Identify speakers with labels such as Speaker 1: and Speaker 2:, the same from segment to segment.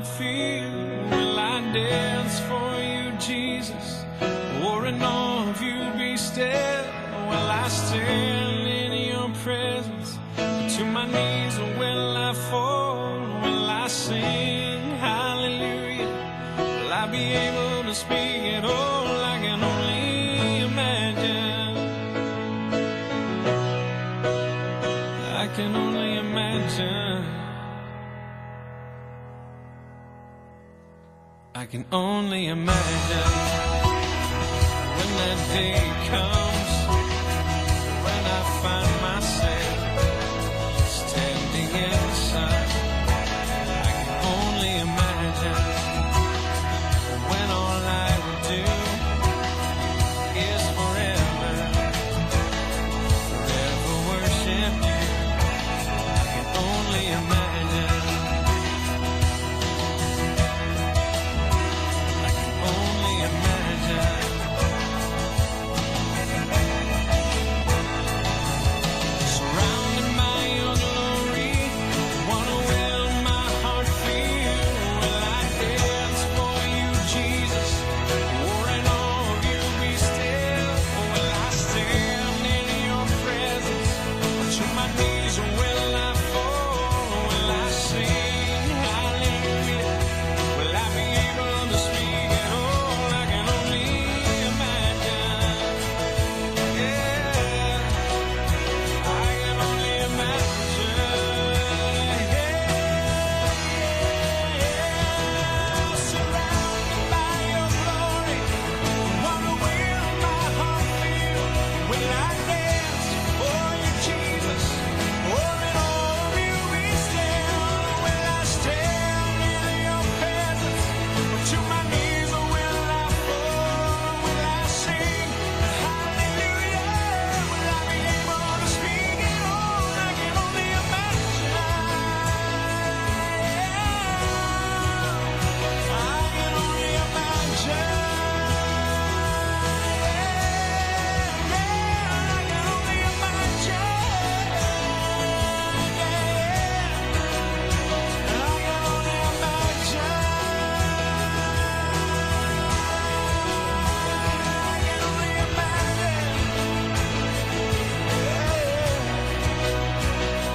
Speaker 1: heart feel? Will I dance for you, Jesus? Or in awe of you be still? Will I stand in your presence? To my knees or will I fall? Will I sing hallelujah? Will I be able to speak at all? I can only imagine. I can only imagine. I can only imagine when that day comes, when I find myself standing in the sun. I can only imagine when all I would do is forever, forever worship you. I can only imagine. I can only imagine. Surrounded by your glory, wonder will my heart feel? Will I dance for you, Jesus? Or in awe of you be still? Or will I stand in your presence? Or to my knees, or will I fall? Or will I sing hallelujah? Will I be able to speak at all? I can only imagine. Yeah, I can only imagine. Surrounded by your glory, wonder will my heart feel? Will I dance for you, Jesus? Or in awe of you be still? Will I stand in your presence? Or to my knees, or will I fall? Or will I sing hallelujah? Will I be able to speak at all? I can only imagine. I can only imagine. I can only imagine.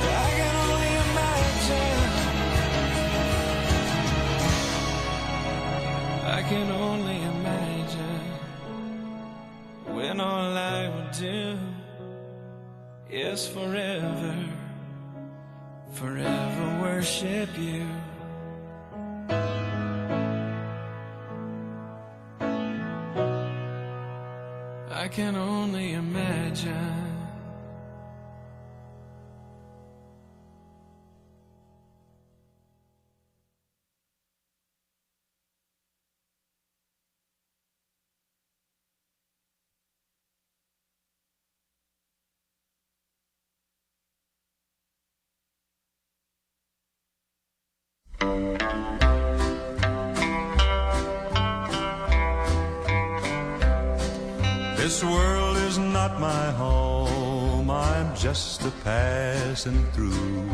Speaker 1: I can only imagine. I can only imagine when all I would do is forever, forever worship you. I can only imagine.
Speaker 2: This world is not my home, I'm just a passing through.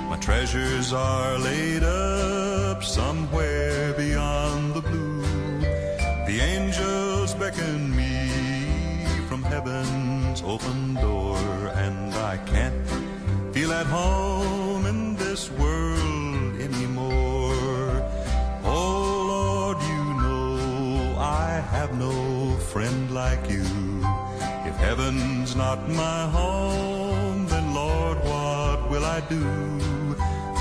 Speaker 2: My treasures are laid up somewhere beyond the blue. The angels beckon me from heaven's open door, and I can't feel at home in this world anymore. Oh Lord, you know I have no friend like you. If heaven's not my home, then Lord, what will I do?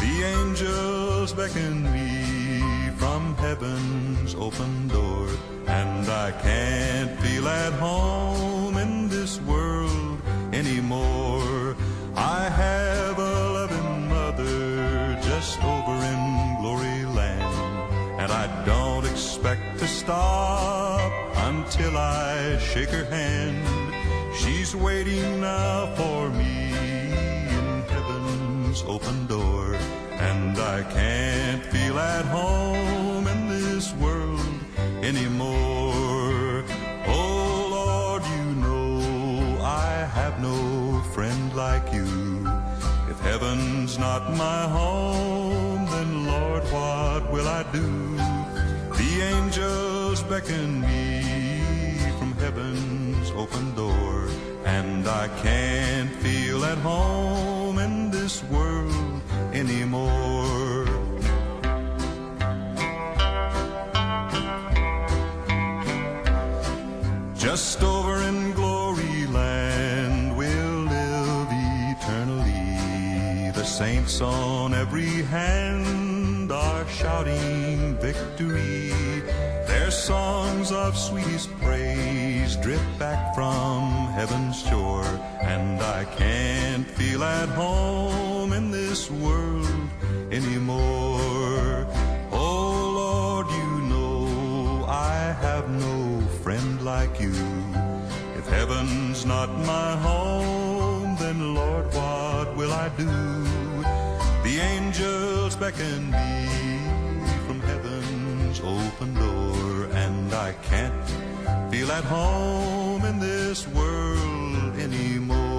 Speaker 2: The angels beckon me from heaven's open door, and I can't feel at home in this world anymore. I have a loving mother just over in glory land, and I don't expect to stop until I shake her hand. She's waiting now for me in heaven's open door, and I can't feel at home in this world anymore. Oh Lord, you know I have no friend like you. If heaven's not my home, then Lord, what will I do. The angels beckon me from heaven's open door, and I can't feel at home in this world anymore. Just over in glory land we'll live eternally. The saints on every hand are shouting victory. Their songs of sweetest praise drip back from heaven's shore, and I can't feel at home in this world anymore. Oh Lord, you know I have no friend like you. If heaven's not my home, then Lord, what will I do? The angels beckon me from heaven's open door, and I can't feel at home in this world anymore.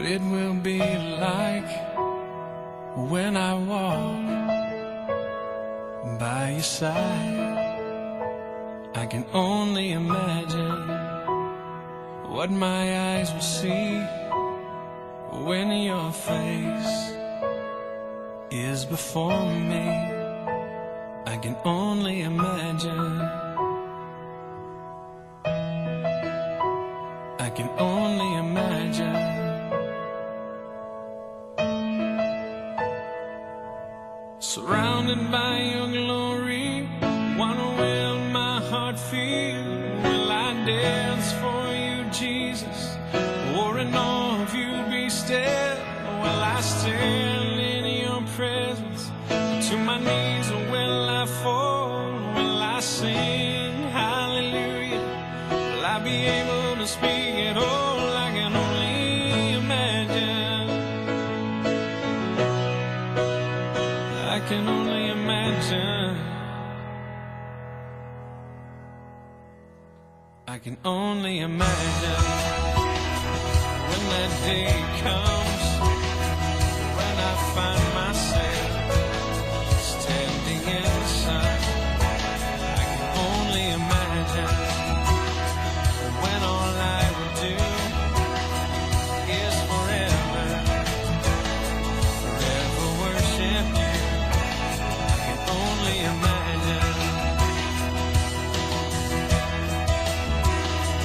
Speaker 1: it will be like when I walk by your side. I can only imagine what my eyes will see when your face is before me. I can only imagine. I can only imagine. Surrounded by your glory, wonder will my heart feel? Will I dance for you, Jesus? Or in awe of you be still? Will I stand in your presence? To my knees or will I fall? Will I sing hallelujah? Will I be able to speak at all? I can only imagine. I can only imagine. I can only imagine when that day comes, when I find myself standing in the sun. I can only imagine when all I will do is forever, forever worship you. I can only imagine.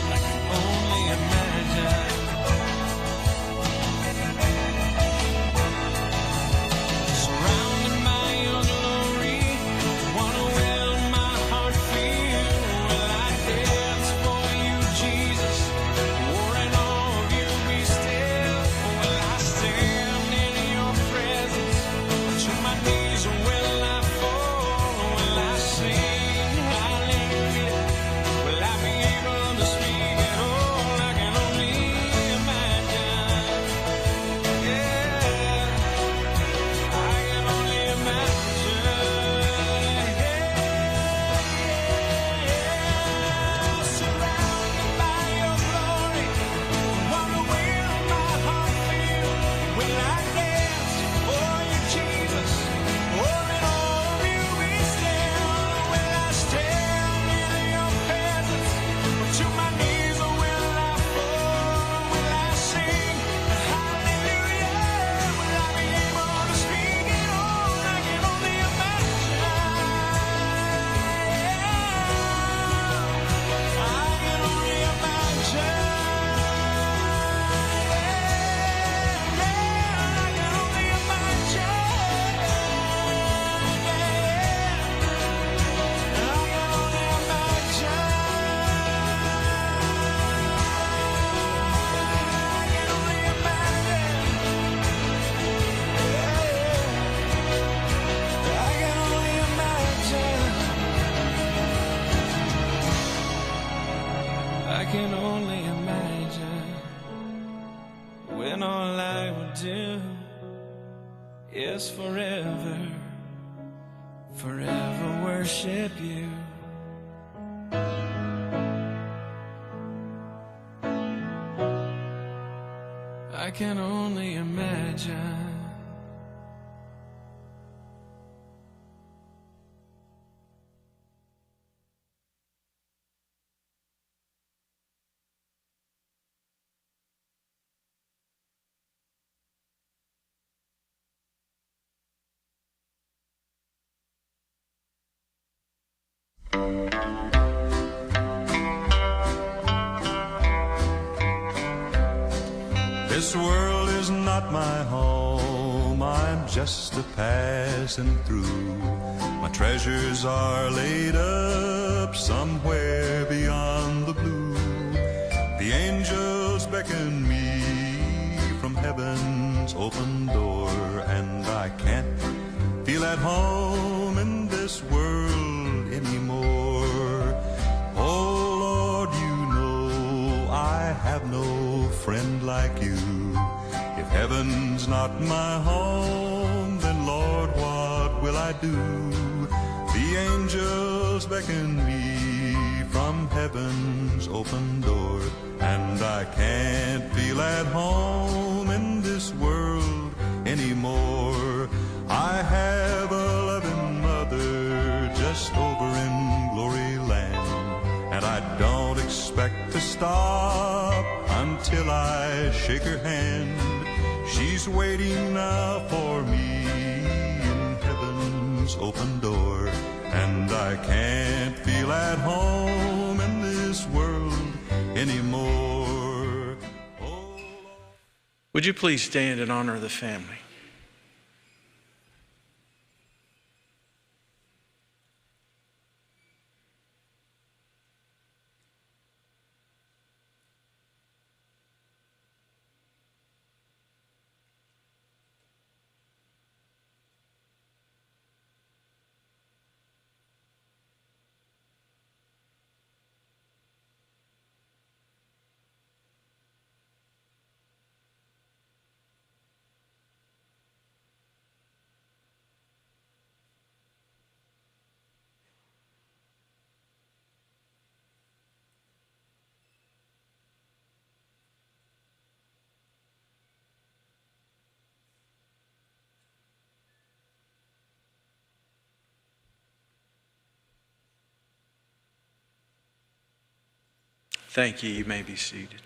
Speaker 1: I can only imagine. Surrounded by your glory, wonder will my heart feel? Will I dance for you, Jesus? Or in awe of you be still? Or will I stand in your presence? To my knees or will I fall? Or will I sing hallelujah? Will I be able to speak at all? I can only imagine. Yeah, I can only imagine. Surrounded by your glory, wonder will my heart feel? Will I dance for you, Jesus? Or in awe of you be still? Will I stand in your presence? To my knees or will I fall? Will I sing hallelujah? Will I be able to speak at all? I can only imagine. I can only imagine. I can only imagine. I can only imagine. I can only imagine when all I would do is forever, forever worship you. I can only imagine.
Speaker 2: This world is not my home, I'm just a passing through. My treasures are laid up somewhere beyond the blue. The angels beckon me from heaven's open door, and I can't feel at home in this world anymore. Oh Lord, you know I have no friend like you. If heaven's not my home, then Lord, what will I do? The angels beckon me from heaven's open door, and I can't feel at home in stop until I shake her hand. She's waiting now for me in heaven's open door, and I can't feel at home in this world anymore. Oh,
Speaker 3: Would you please stand in honor of the family? Thank you. You may be seated.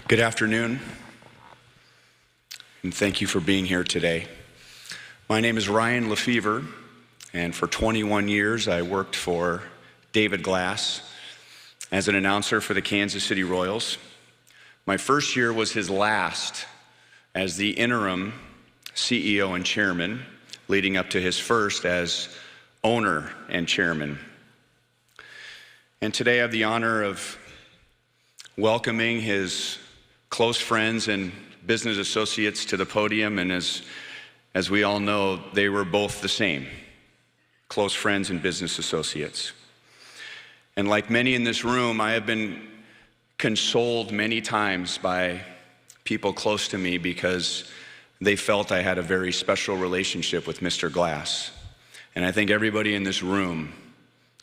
Speaker 4: Good afternoon, and thank you for being here today. My name is Ryan Lefevre, and for 21 years I worked for David Glass as an announcer for the Kansas City Royals. My first year was his last as the interim CEO and chairman, leading up to his first as owner and chairman. And today I have the honor of welcoming his close friends and business associates to the podium, and as we all know, they were both the same, close friends and business associates. And like many in this room, I have been consoled many times by people close to me because they felt I had a very special relationship with Mr. Glass. And I think everybody in this room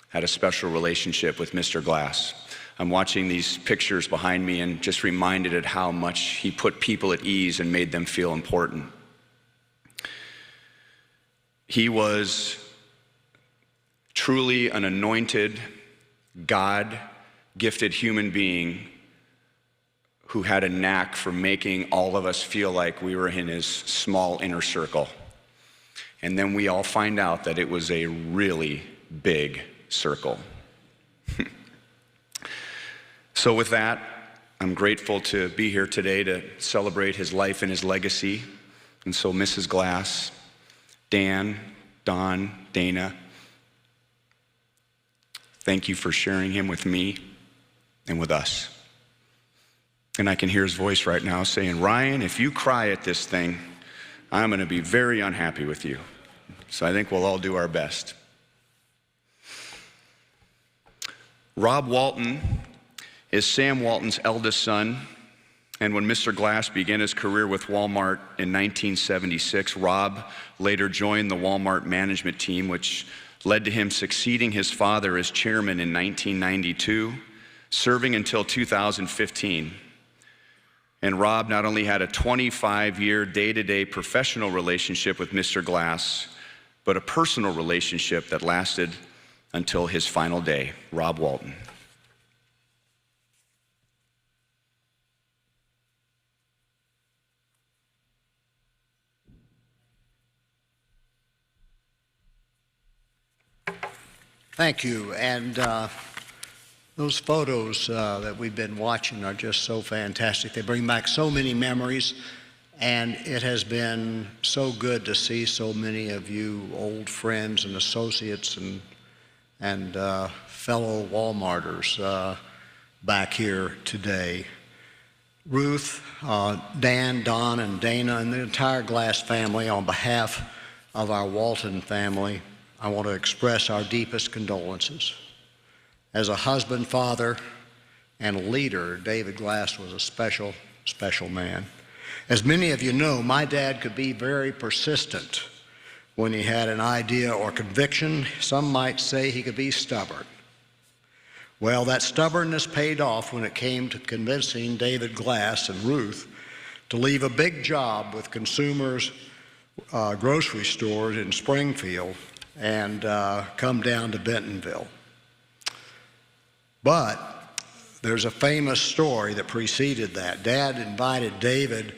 Speaker 4: had a special relationship with Mr. Glass. I'm watching these pictures behind me and just reminded at how much he put people at ease and made them feel important. He was truly an anointed, God-gifted human being who had a knack for making all of us feel like we were in his small inner circle. And then we all find out that it was a really big circle. So with that, I'm grateful to be here today to celebrate his life and his legacy. And so Mrs. Glass, Dan, Don, Dana, thank you for sharing him with me and with us. And I can hear his voice right now saying, Ryan, if you cry at this thing, I'm going to be very unhappy with you. So I think we'll all do our best. Rob Walton is Sam Walton's eldest son. And when Mr. Glass began his career with Walmart in 1976, Rob later joined the Walmart management team, which led to him succeeding his father as chairman in 1992, serving until 2015. And Rob not only had a 25-year day-to-day professional relationship with Mr. Glass, but a personal relationship that lasted until his final day. Rob Walton.
Speaker 5: Thank you. And those photos that we've been watching are just so fantastic. They bring back so many memories, and it has been so good to see so many of you old friends and associates and fellow Walmarters back here today. Ruth, Dan, Don, and Dana, and the entire Glass family, on behalf of our Walton family, I want to express our deepest condolences. As a husband, father, and leader, David Glass was a special, special man. As many of you know, my dad could be very persistent when he had an idea or conviction. Some might say he could be stubborn. Well, that stubbornness paid off when it came to convincing David Glass and Ruth to leave a big job with Consumers grocery stores in Springfield and come down to Bentonville. But there's a famous story that preceded that. Dad invited David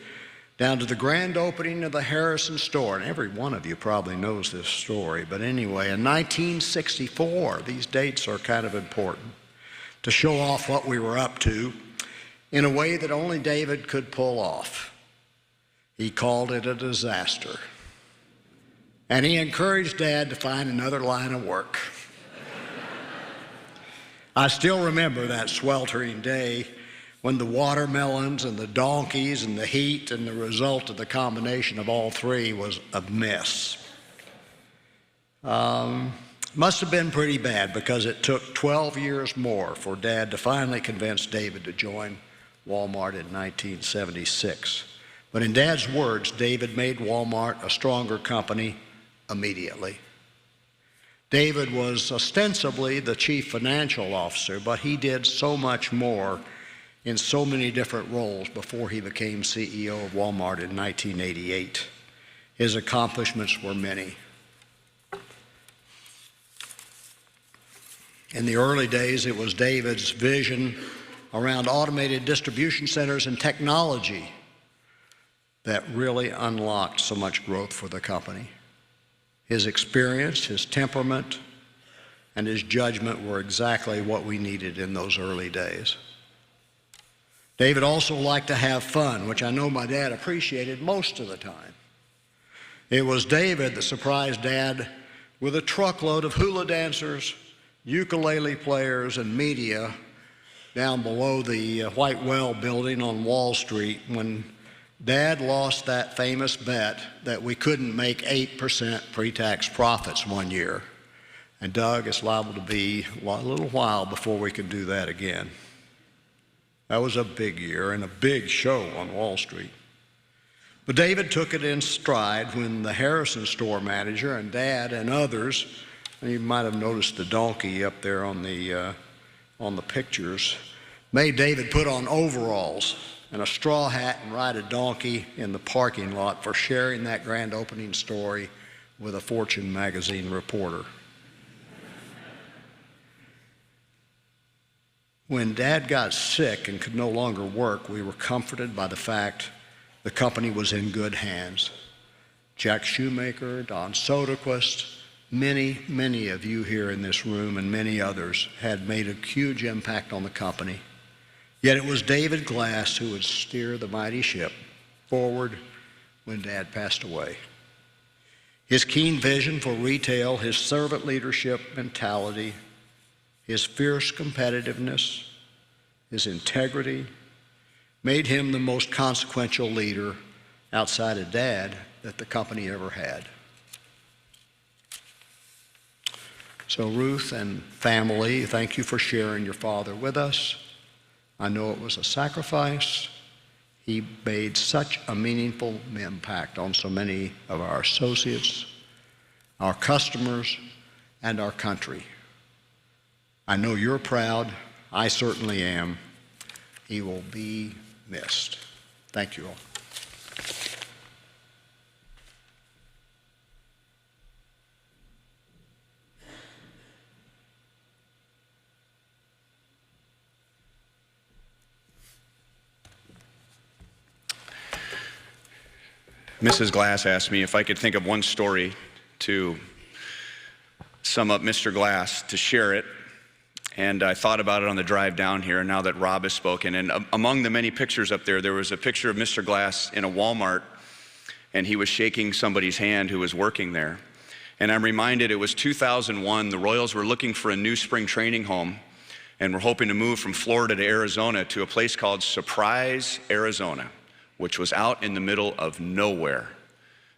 Speaker 5: down to the grand opening of the Harrison store, and every one of you probably knows this story, but anyway, in 1964, these dates are kind of important, to show off what we were up to in a way that only David could pull off. He called it a disaster. And he encouraged Dad to find another line of work. I still remember that sweltering day when the watermelons and the donkeys and the heat and the result of the combination of all three was a mess. Must have been pretty bad because it took 12 years more for Dad to finally convince David to join Walmart in 1976. But in Dad's words, David made Walmart a stronger company immediately. David was ostensibly the chief financial officer, but he did so much more in so many different roles before he became CEO of Walmart in 1988. His accomplishments were many. In the early days, it was David's vision around automated distribution centers and technology that really unlocked so much growth for the company. His experience, his temperament, and his judgment were exactly what we needed in those early days. David also liked to have fun, which I know my dad appreciated most of the time. It was David that surprised Dad with a truckload of hula dancers, ukulele players, and media down below the White Well building on Wall Street when Dad lost that famous bet that we couldn't make 8% pre-tax profits one year. And Doug, it's liable to be a little while before we can do that again. That was a big year and a big show on Wall Street. But David took it in stride when the Harrison store manager and Dad and others, and you might have noticed the donkey up there on the pictures, made David put on overalls and a straw hat and ride a donkey in the parking lot for sharing that grand opening story with a Fortune magazine reporter. When Dad got sick and could no longer work, we were comforted by the fact the company was in good hands. Jack Shoemaker, Don Soderquist, many of you here in this room and many others had made a huge impact on the company. Yet it was David Glass who would steer the mighty ship forward when Dad passed away. His keen vision for retail, his servant leadership mentality, his fierce competitiveness, his integrity, made him the most consequential leader outside of Dad that the company ever had. So Ruth and family, thank you for sharing your father with us. I know it was a sacrifice. He made such a meaningful impact on so many of our associates, our customers, and our country. I know you're proud. I certainly am. He will be missed. Thank you all.
Speaker 4: Mrs. Glass asked me if I could think of one story to sum up Mr. Glass, to share it. And I thought about it on the drive down here now that Rob has spoken. And among the many pictures up there, there was a picture of Mr. Glass in a Walmart, and he was shaking somebody's hand who was working there. And I'm reminded it was 2001. The Royals were looking for a new spring training home, and were hoping to move from Florida to Arizona to a place called Surprise, Arizona, which was out in the middle of nowhere.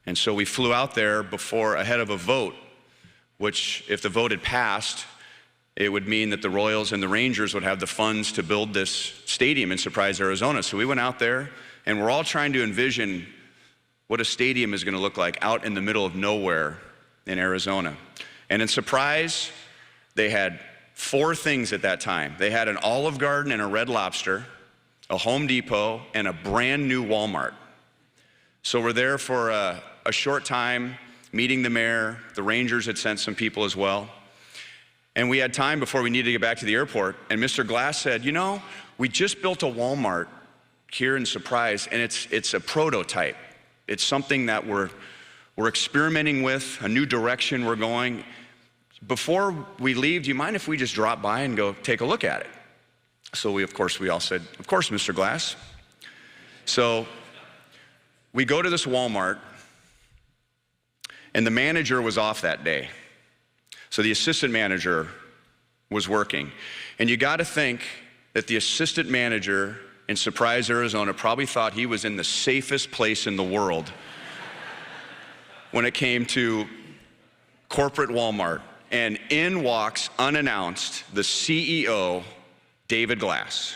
Speaker 4: And so we flew out there ahead of a vote, which if the vote had passed, it would mean that the Royals and the Rangers would have the funds to build this stadium in Surprise, Arizona. So we went out there, and we're all trying to envision what a stadium is gonna look like out in the middle of nowhere in Arizona. And in Surprise, they had 4 things at that time. They had an Olive Garden and a Red Lobster, a Home Depot, and a brand new Walmart. So we're there for a short time, meeting the mayor. The Rangers had sent some people as well. And we had time before we needed to get back to the airport. And Mr. Glass said, you know, we just built a Walmart here in Surprise, and it's a prototype. It's something that we're experimenting with, a new direction we're going. Before we leave, do you mind if we just drop by and go take a look at it? So we all said, of course, Mr. Glass. So we go to this Walmart, and the manager was off that day. So the assistant manager was working. And you got to think that the assistant manager in Surprise, Arizona probably thought he was in the safest place in the world when it came to corporate Walmart. And in walks, unannounced, the CEO, David Glass.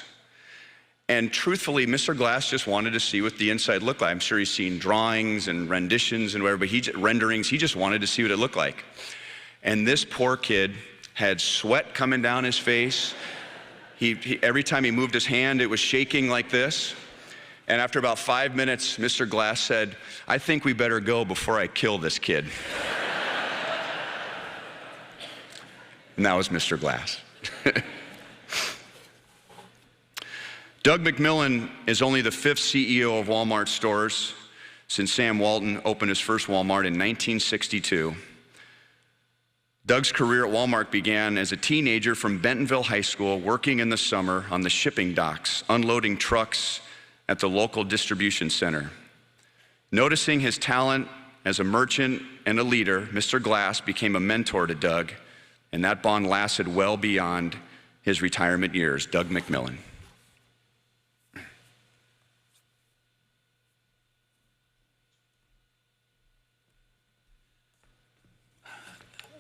Speaker 4: And truthfully, Mr. Glass just wanted to see what the inside looked like. I'm sure he's seen drawings and renditions and whatever, but renderings, he just wanted to see what it looked like. And this poor kid had sweat coming down his face. Every time he moved his hand, it was shaking like this. And after about 5 minutes, Mr. Glass said, I think we better go before I kill this kid. And that was Mr. Glass. Doug McMillon is only the 5th CEO of Walmart stores since Sam Walton opened his first Walmart in 1962. Doug's career at Walmart began as a teenager from Bentonville High School, working in the summer on the shipping docks, unloading trucks at the local distribution center. Noticing his talent as a merchant and a leader, Mr. Glass became a mentor to Doug, and that bond lasted well beyond his retirement years. Doug McMillon.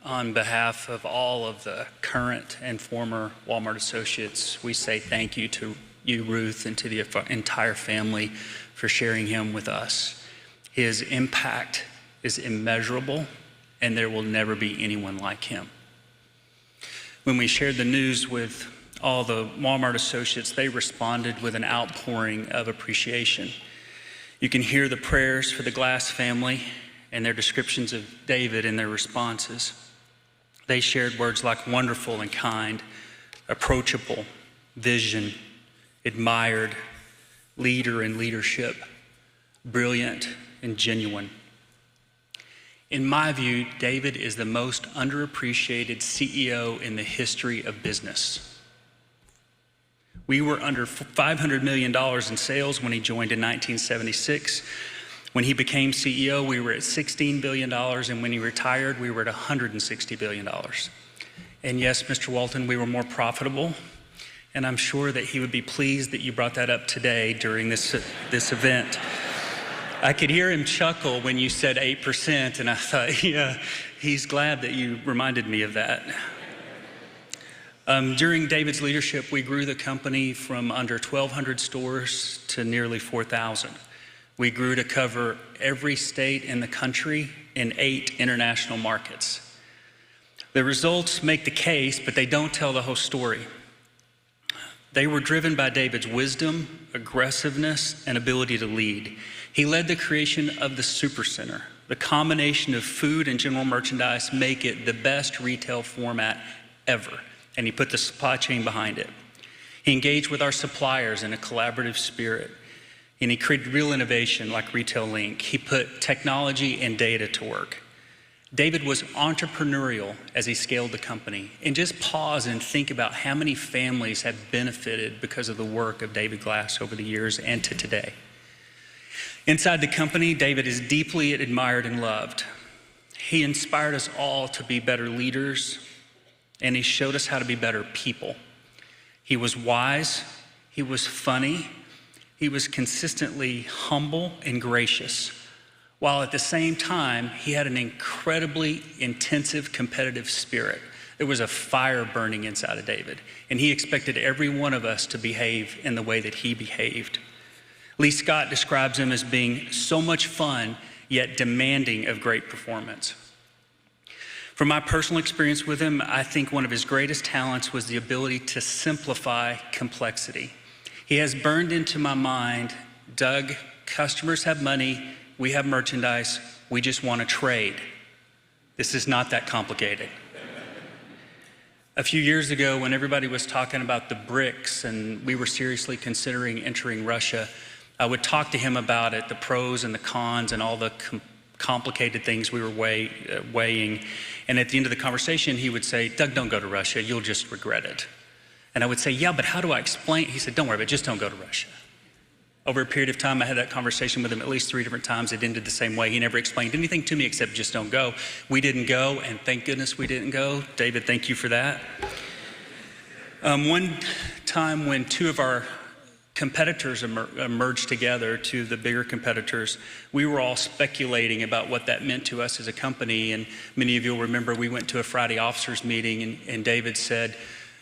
Speaker 6: On behalf of all of the current and former Walmart associates, we say thank you to you, Ruth, and to the entire family for sharing him with us. His impact is immeasurable, and there will never be anyone like him. When we shared the news with all the Walmart associates, they responded with an outpouring of appreciation. You can hear the prayers for the Glass family and their descriptions of David in their responses. They shared words like wonderful and kind, approachable, vision, admired, leader and leadership, brilliant and genuine. In my view, David is the most underappreciated CEO in the history of business. We were under $500 million in sales when he joined in 1976. When he became CEO, we were at $16 billion, and when he retired, we were at $160 billion. And yes, Mr. Walton, we were more profitable, and I'm sure that he would be pleased that you brought that up today during this event. I could hear him chuckle when you said 8%, and I thought, yeah, he's glad that you reminded me of that. During David's leadership, we grew the company from under 1,200 stores to nearly 4,000. We grew to cover every state in the country in 8 international markets. The results make the case, but they don't tell the whole story. They were driven by David's wisdom, aggressiveness, and ability to lead. He led the creation of the Supercenter. The combination of food and general merchandise make it the best retail format ever, and he put the supply chain behind it. He engaged with our suppliers in a collaborative spirit, and he created real innovation like Retail Link. He put technology and data to work. David was entrepreneurial as he scaled the company. And just pause and think about how many families have benefited because of the work of David Glass over the years and to today. Inside the company, David is deeply admired and loved. He inspired us all to be better leaders, and he showed us how to be better people. He was wise, he was funny, he was consistently humble and gracious, while at the same time, he had an incredibly intensive competitive spirit. There was a fire burning inside of David, and he expected every one of us to behave in the way that he behaved. Lee Scott describes him as being so much fun, yet demanding of great performance. From my personal experience with him, I think one of his greatest talents was the ability to simplify complexity. He has burned into my mind, Doug, customers have money, we have merchandise, we just want to trade. This is not that complicated. A few years ago, when everybody was talking about the BRICS and we were seriously considering entering Russia, I would talk to him about it, the pros and the cons and all the complicated things we were weighing. And at the end of the conversation, he would say, Doug, don't go to Russia, you'll just regret it. And I would say, yeah, but how do I explain? He said, don't worry about it, just don't go to Russia. Over a period of time, I had that conversation with him at least 3 different times. It ended the same way. He never explained anything to me except just don't go. We didn't go, and thank goodness we didn't go. David, thank you for that. One time when 2 of our competitors merged together, 2 of the bigger competitors, we were all speculating about what that meant to us as a company. And many of you will remember we went to a Friday officers meeting, and David said,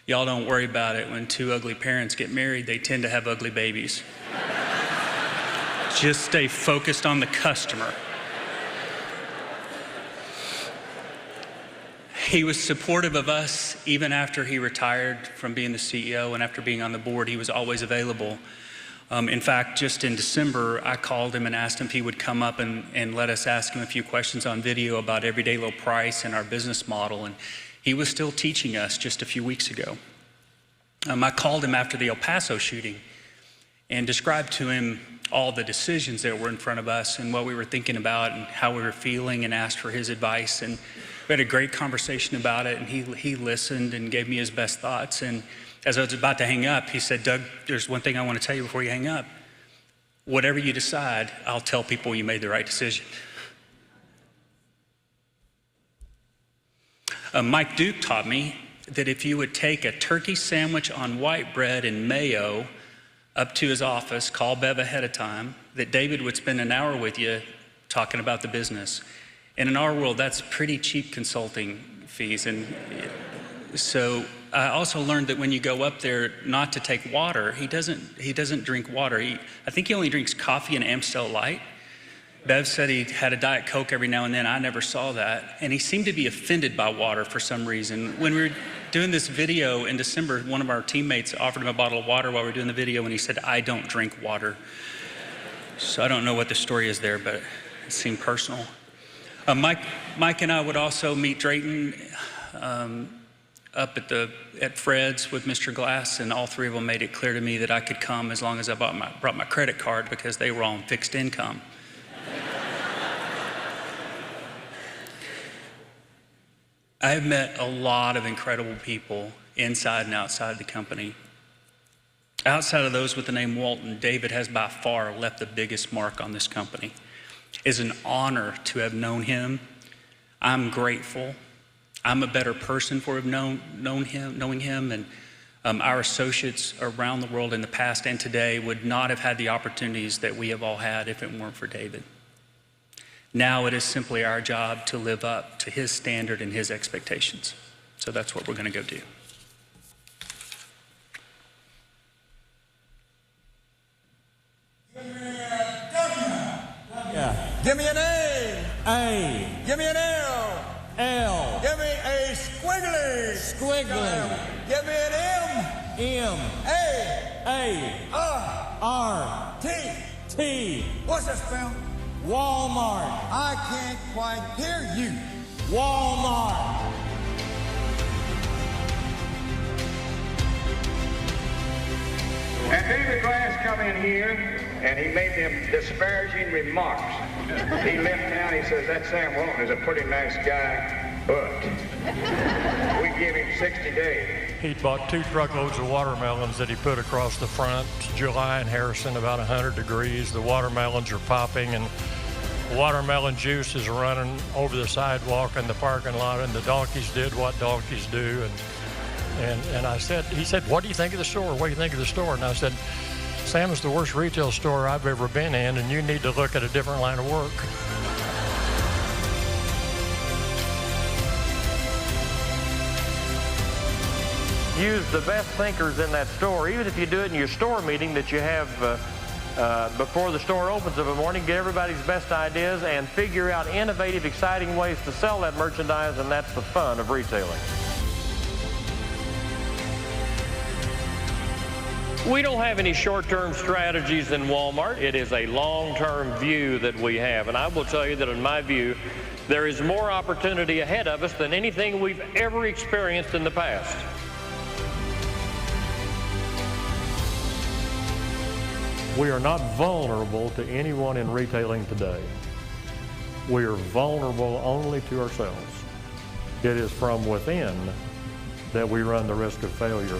Speaker 6: y'all don't worry about it. When 2 ugly parents get married, they tend to have ugly babies. Just stay focused on the customer. He was supportive of us even after he retired from being the CEO, and after being on the board, he was always available. In fact, just in December, I called him and asked him if he would come up and let us ask him a few questions on video about everyday low price and our business model. And he was still teaching us just a few weeks ago. I called him after the El Paso shooting and described to him all the decisions that were in front of us and what we were thinking about and how we were feeling, and asked for his advice. And we had a great conversation about it, and he listened and gave me his best thoughts. And as I was about to hang up, he said, Doug, there's one thing I want to tell you before you hang up. Whatever you decide, I'll tell people you made the right decision. Mike Duke taught me that if you would take a turkey sandwich on white bread and mayo up to his office, call Bev ahead of time, that David would spend an hour with you talking about the business. And in our world, that's pretty cheap consulting fees. And so I also learned that when you go up there not to take water, he doesn't drink water. I think he only drinks coffee and Amstel Light. Bev said he had a Diet Coke every now and then. I never saw that. And he seemed to be offended by water for some reason. When we were doing this video in December, one of our teammates offered him a bottle of water while we were doing the video, and he said, I don't drink water. So I don't know what the story is there, but it seemed personal. Mike and I would also meet Drayton up at Fred's with Mr. Glass, and all 3 of them made it clear to me that I could come as long as I brought my credit card, because they were all on fixed income. I've met a lot of incredible people inside and outside the company. Outside of those with the name Walton, David has by far left the biggest mark on this company. It's an honor to have known him. I'm grateful. I'm a better person for knowing him, and our associates around the world in the past and today would not have had the opportunities that we have all had if it weren't for David. Now it is simply our job to live up to his standard and his expectations. So that's what we're going to go do.
Speaker 1: Yeah. Give me an A. A. Give me an L. L. Give me a squiggly. Squiggly. Give me an M. M. A. A. R. R. T. T. What's that spell? Walmart. I can't quite hear you. Walmart.
Speaker 7: And David Glass come in here, and he made them disparaging remarks. He left town, he says, that Sam Walton is a pretty nice guy, but we give him 60 days.
Speaker 8: He bought 2 truckloads of watermelons that he put across the front. It's July in Harrison, about 100 degrees. The watermelons are popping, and watermelon juice is running over the sidewalk in the parking lot, and the donkeys did what donkeys do. And I said, he said, what do you think of the store? What do you think of the store? And I said, Sam is the worst retail store I've ever been in, and you need to look at a different line of work. Use the best thinkers in that store, even if you do it in your store meeting, that you have before the store opens of a morning, get everybody's best ideas and figure out innovative, exciting ways to sell that merchandise, and that's the fun of retailing. We don't have any short-term strategies in Walmart. It is a long-term view that we have, and I will tell you that in my view, there is more opportunity ahead of us than anything we've ever experienced in the past. We are not vulnerable to anyone in retailing today. We are vulnerable only to ourselves. It is from within that we run the risk of failure.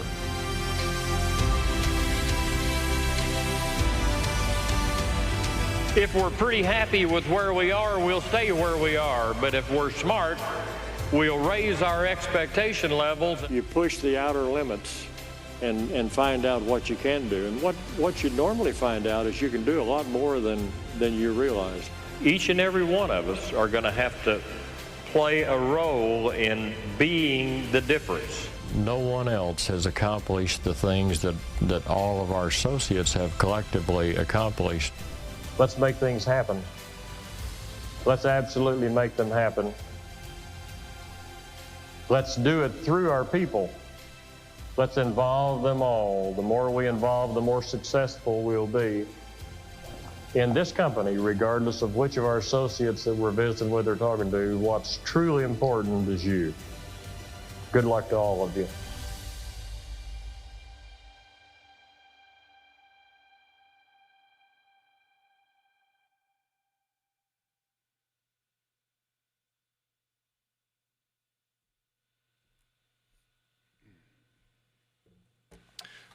Speaker 8: If we're pretty happy with where we are, we'll stay where we are. But if we're smart, we'll raise our expectation levels. You push the outer limits and find out what you can do. And what you normally find out is you can do a lot more than you realize. Each and every one of us are going to have to play a role in being the difference. No one else has accomplished the things that all of our associates have collectively accomplished. Let's make things happen. Let's absolutely make them happen. Let's do it through our people. Let's involve them all. The more we involve, the more successful we'll be. In this company, regardless of which of our associates that we're visiting with or talking to, what's truly important is you. Good luck to all of you.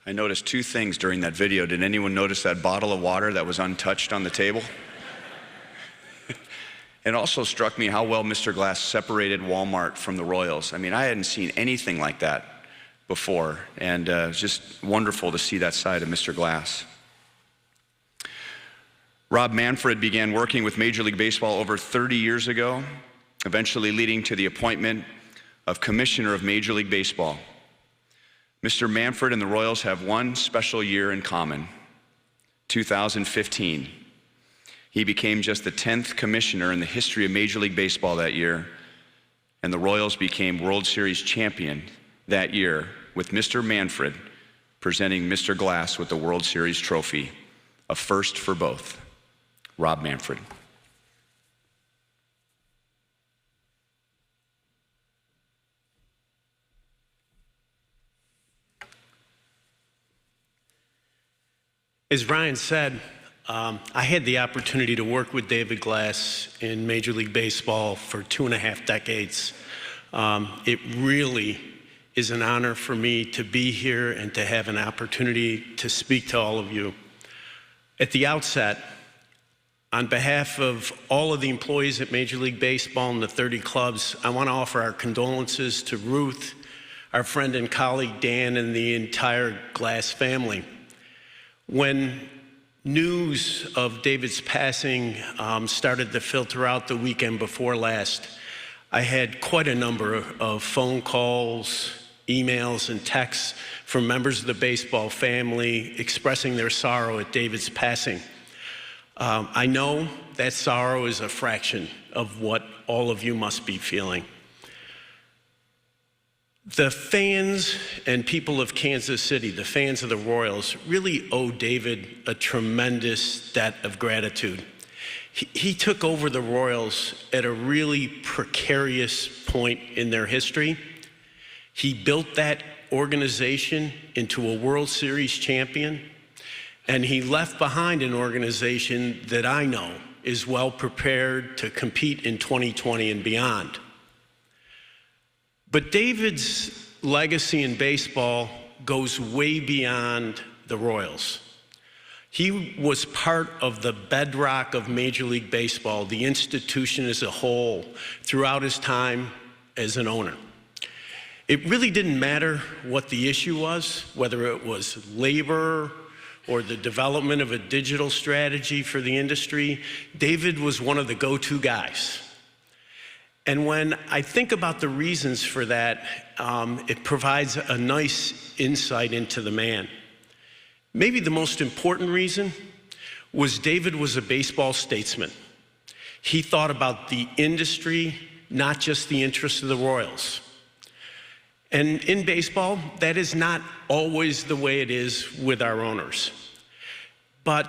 Speaker 4: I noticed two things during that video. Did anyone notice that bottle of water that was untouched on the table? It also struck me how well Mr. Glass separated Walmart from the Royals. I mean, I hadn't seen anything like that before, and it's just wonderful to see that side of Mr. Glass. Rob Manfred began working with Major League Baseball over 30 years ago, eventually leading to the appointment of Commissioner of Major League Baseball. Mr. Manfred and the Royals have one special year in common, 2015. He became just the 10th commissioner in the history of Major League Baseball that year, and the Royals became World Series champion that year with Mr. Manfred presenting Mr. Glass with the World Series trophy, a first for both. Rob Manfred.
Speaker 9: As Ryan said, I had the opportunity to work with David Glass in Major League Baseball for 2.5 decades. It really is an honor for me to be here and to have an opportunity to speak to all of you. At the outset, on behalf of all of the employees at Major League Baseball and the 30 clubs, I want to offer our condolences to Ruth, our friend and colleague Dan, and the entire Glass family. When news of David's passing started to filter out the weekend before last, I had quite a number of phone calls, emails, and texts from members of the baseball family expressing their sorrow at David's passing. I know that sorrow is a fraction of what all of you must be feeling. The fans and people of Kansas City, the fans of the Royals, really owe David a tremendous debt of gratitude. He took over the Royals at a really precarious point in their history. He built that organization into a World Series champion, and he left behind an organization that I know is well prepared to compete in 2020 and beyond. But David's legacy in baseball goes way beyond the Royals. He was part of the bedrock of Major League Baseball, the institution as a whole, throughout his time as an owner. It really didn't matter what the issue was, whether it was labor or the development of a digital strategy for the industry. David was one of the go-to guys. And when I think about the reasons for that, it provides a nice insight into the man. Maybe the most important reason was David was a baseball statesman. He thought about the industry, not just the interests of the Royals. And in baseball, that is not always the way it is with our owners. But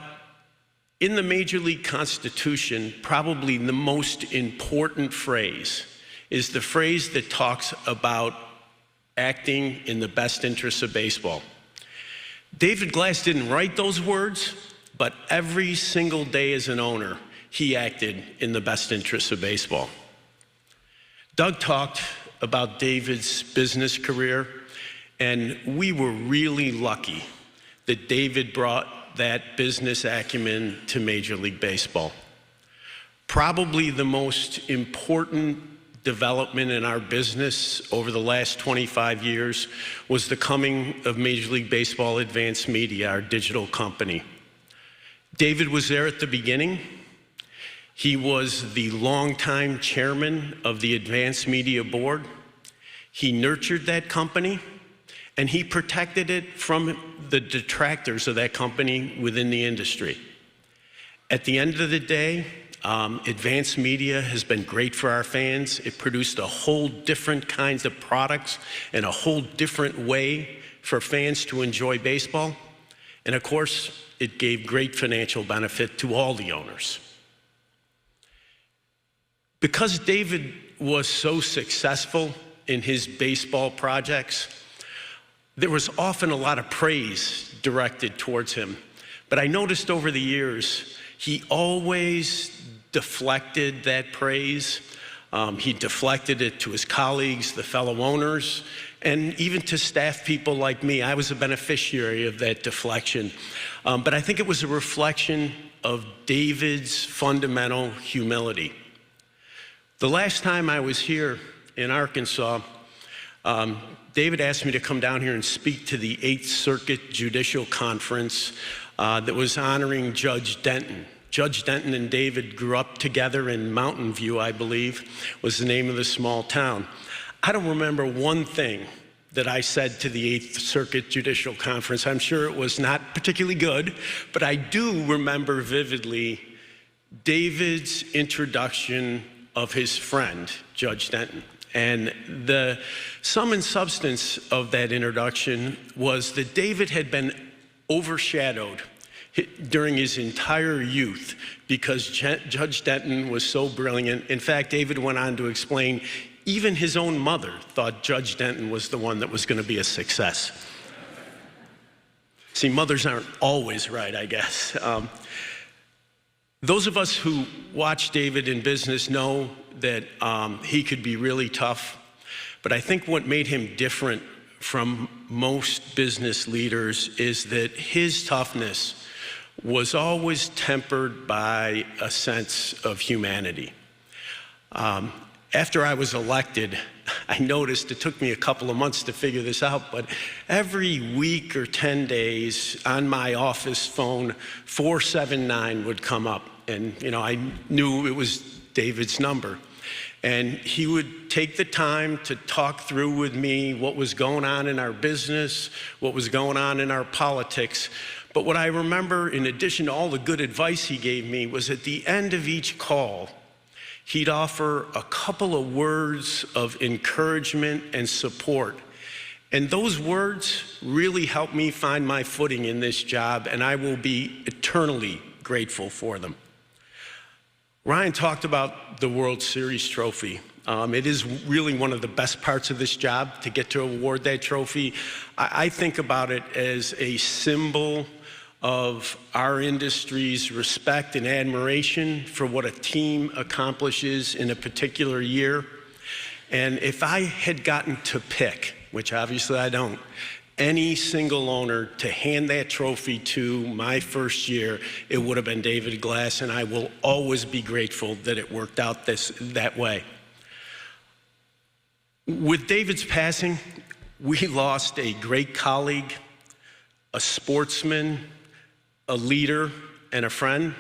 Speaker 9: in the Major League Constitution, probably the most important phrase is the phrase that talks about acting in the best interests of baseball. David Glass didn't write those words, but every single day as an owner, he acted in the best interests of baseball. Doug talked about David's business career, and we were really lucky that David brought that business acumen to Major League Baseball. Probably the most important development in our business over the last 25 years was the coming of Major League Baseball Advanced Media, our digital company. David was there at the beginning. He was the longtime chairman of the Advanced Media Board. He nurtured that company, and he protected it from the detractors of that company within the industry. At the end of the day, Advanced Media has been great for our fans. It produced a whole different kinds of products and a whole different way for fans to enjoy baseball. And of course, it gave great financial benefit to all the owners. Because David was so successful in his baseball projects, there was often a lot of praise directed towards him. But I noticed over the years, he always deflected that praise. He deflected it to his colleagues, the fellow owners, and even to staff people like me. I was a beneficiary of that deflection. But I think it was a reflection of David's fundamental humility. The last time I was here in Arkansas, David asked me to come down here and speak to the 8th Circuit Judicial Conference that was honoring Judge Denton. Judge Denton and David grew up together in Mountain View, I believe, was the name of the small town. I don't remember one thing that I said to the 8th Circuit Judicial Conference. I'm sure it was not particularly good, but I do remember vividly David's introduction of his friend, Judge Denton. And the sum and substance of that introduction was that David had been overshadowed during his entire youth because Judge Denton was so brilliant. In fact, David went on to explain even his own mother thought Judge Denton was the one that was going to be a success. See, mothers aren't always right, I guess. Those of us who watch David in business know that he could be really tough, but I think what made him different from most business leaders is that his toughness was always tempered by a sense of humanity. After I was elected, I noticed, it took me a couple of months to figure this out, but every week or 10 days on my office phone, 479 would come up. And, you know, I knew it was David's number. And he would take the time to talk through with me what was going on in our business, what was going on in our politics. But what I remember, in addition to all the good advice he gave me, was at the end of each call, he'd offer a couple of words of encouragement and support. And those words really helped me find my footing in this job, and I will be eternally grateful for them. Ryan talked about the World Series trophy. It is really one of the best parts of this job to get to award that trophy. I think about it as a symbol of our industry's respect and admiration for what a team accomplishes in a particular year. And if I had gotten to pick, which obviously I don't, any single owner to hand that trophy to my first year, it would have been David Glass, and I will always be grateful that it worked out that way. With David's passing, we lost a great colleague, a sportsman, a leader, and a friend.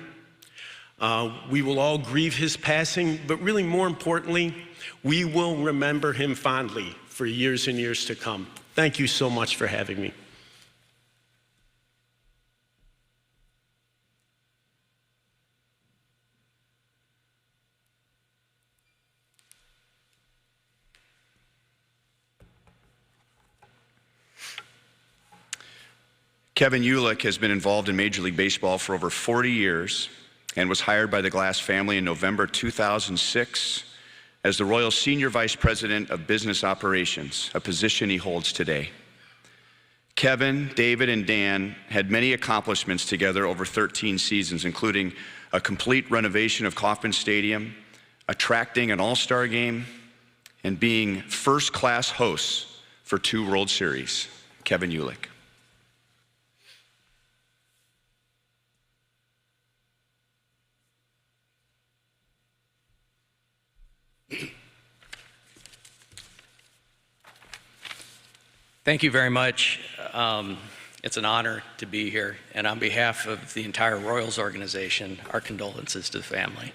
Speaker 9: We will all grieve his passing, but really more importantly, we will remember him fondly for years and years to come. Thank you so much for having me.
Speaker 4: Kevin Uhlich has been involved in Major League Baseball for over 40 years and was hired by the Glass family in November 2006 as the Royals Senior Vice President of Business Operations, a position he holds today. Kevin, David, and Dan had many accomplishments together over 13 seasons, including a complete renovation of Kauffman Stadium, attracting an all-star game, and being first-class hosts for 2 World Series. Kevin Uhlich.
Speaker 10: Thank you very much. It's an honor to be here, and on behalf of the entire Royals organization, our condolences to the family.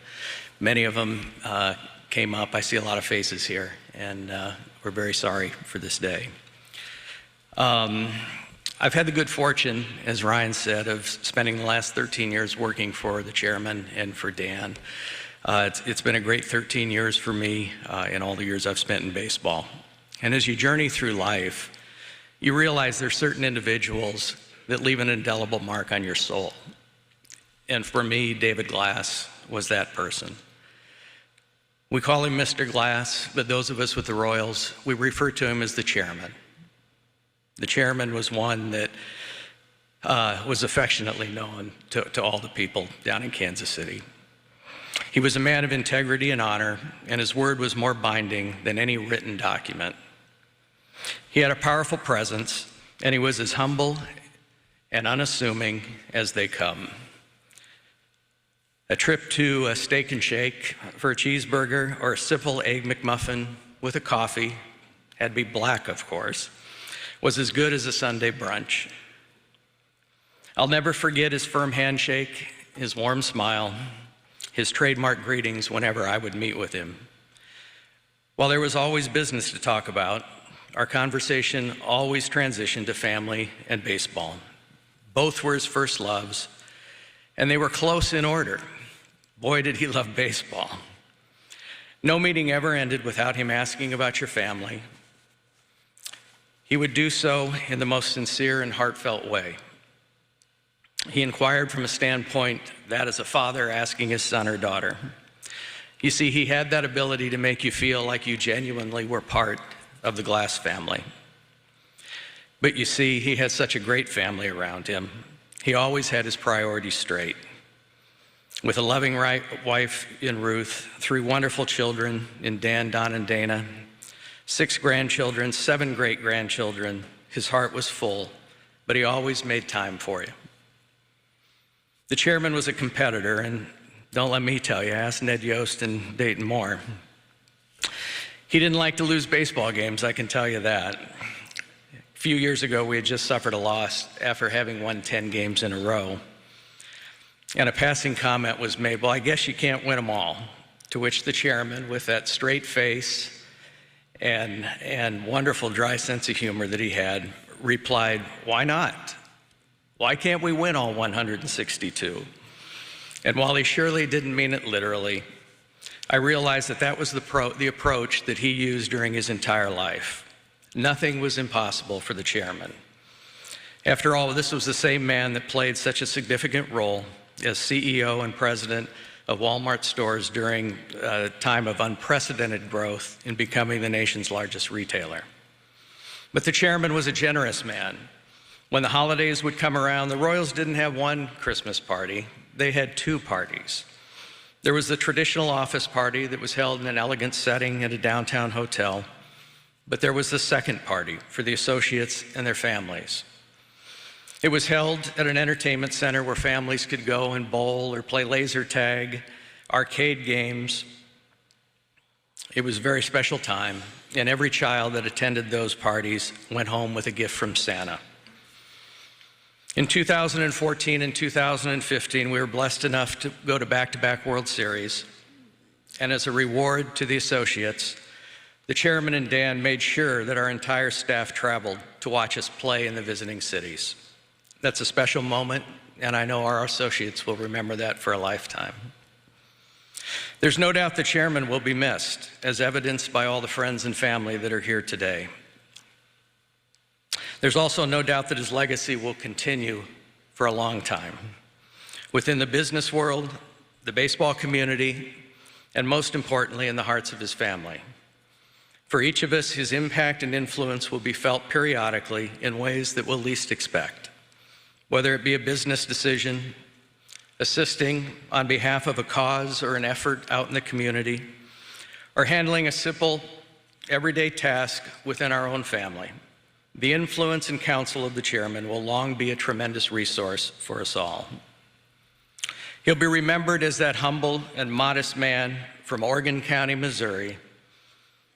Speaker 10: Many of them came up. I see a lot of faces here, and we're very sorry for this day. I've had the good fortune, as Ryan said, of spending the last 13 years working for the chairman and for Dan. It's been a great 13 years for me in all the years I've spent in baseball. And as you journey through life, you realize there's certain individuals that leave an indelible mark on your soul. And for me, David Glass was that person. We call him Mr. Glass, but those of us with the Royals, we refer to him as the chairman. The chairman was one that was affectionately known to all the people down in Kansas City. He was a man of integrity and honor, and his word was more binding than any written document. He had a powerful presence, and he was as humble and unassuming as they come. A trip to a Steak and Shake for a cheeseburger or a simple Egg McMuffin with a coffee, had to be black, of course, was as good as a Sunday brunch. I'll never forget his firm handshake, his warm smile, his trademark greetings whenever I would meet with him. While there was always business to talk about, our conversation always transitioned to family and baseball. Both were his first loves, and they were close in order. Boy, did he love baseball. No meeting ever ended without him asking about your family. He would do so in the most sincere and heartfelt way. He inquired from a standpoint that is a father asking his son or daughter. You see, he had that ability to make you feel like you genuinely were part of the Glass family. But you see, he had such a great family around him. He always had his priorities straight. With a loving wife in Ruth, 3 wonderful children in Dan, Don, and Dana, 6 grandchildren, 7 great-grandchildren, his heart was full, but he always made time for you. The chairman was a competitor, and don't let me tell you, ask Ned Yost and Dayton Moore. He didn't like to lose baseball games, I can tell you that. A few years ago, we had just suffered a loss after having won 10 games in a row. And a passing comment was made, well, I guess you can't win them all. To which the chairman, with that straight face and wonderful dry sense of humor that he had, replied, why not? Why can't we win all 162? And while he surely didn't mean it literally, I realized that was the approach that he used during his entire life. Nothing was impossible for the chairman. After all, this was the same man that played such a significant role as CEO and president of Walmart stores during a time of unprecedented growth in becoming the nation's largest retailer. But the chairman was a generous man. When the holidays would come around, the Royals didn't have one Christmas party, they had 2 parties. There was the traditional office party that was held in an elegant setting at a downtown hotel, but there was the second party for the associates and their families. It was held at an entertainment center where families could go and bowl or play laser tag, arcade games. It was a very special time, and every child that attended those parties went home with a gift from Santa. In 2014 and 2015, we were blessed enough to go to back-to-back World Series. And as a reward to the associates, the chairman and Dan made sure that our entire staff traveled to watch us play in the visiting cities. That's a special moment, and I know our associates will remember that for a lifetime. There's no doubt the chairman will be missed, as evidenced by all the friends and family that are here today. There's also no doubt that his legacy will continue for a long time within the business world, the baseball community, and most importantly, in the hearts of his family. For each of us, his impact and influence will be felt periodically in ways that we'll least expect, whether it be a business decision, assisting on behalf of a cause or an effort out in the community, or handling a simple, everyday task within our own family. The influence and counsel of the chairman will long be a tremendous resource for us all. He'll be remembered as that humble and modest man from Morgan County, Missouri,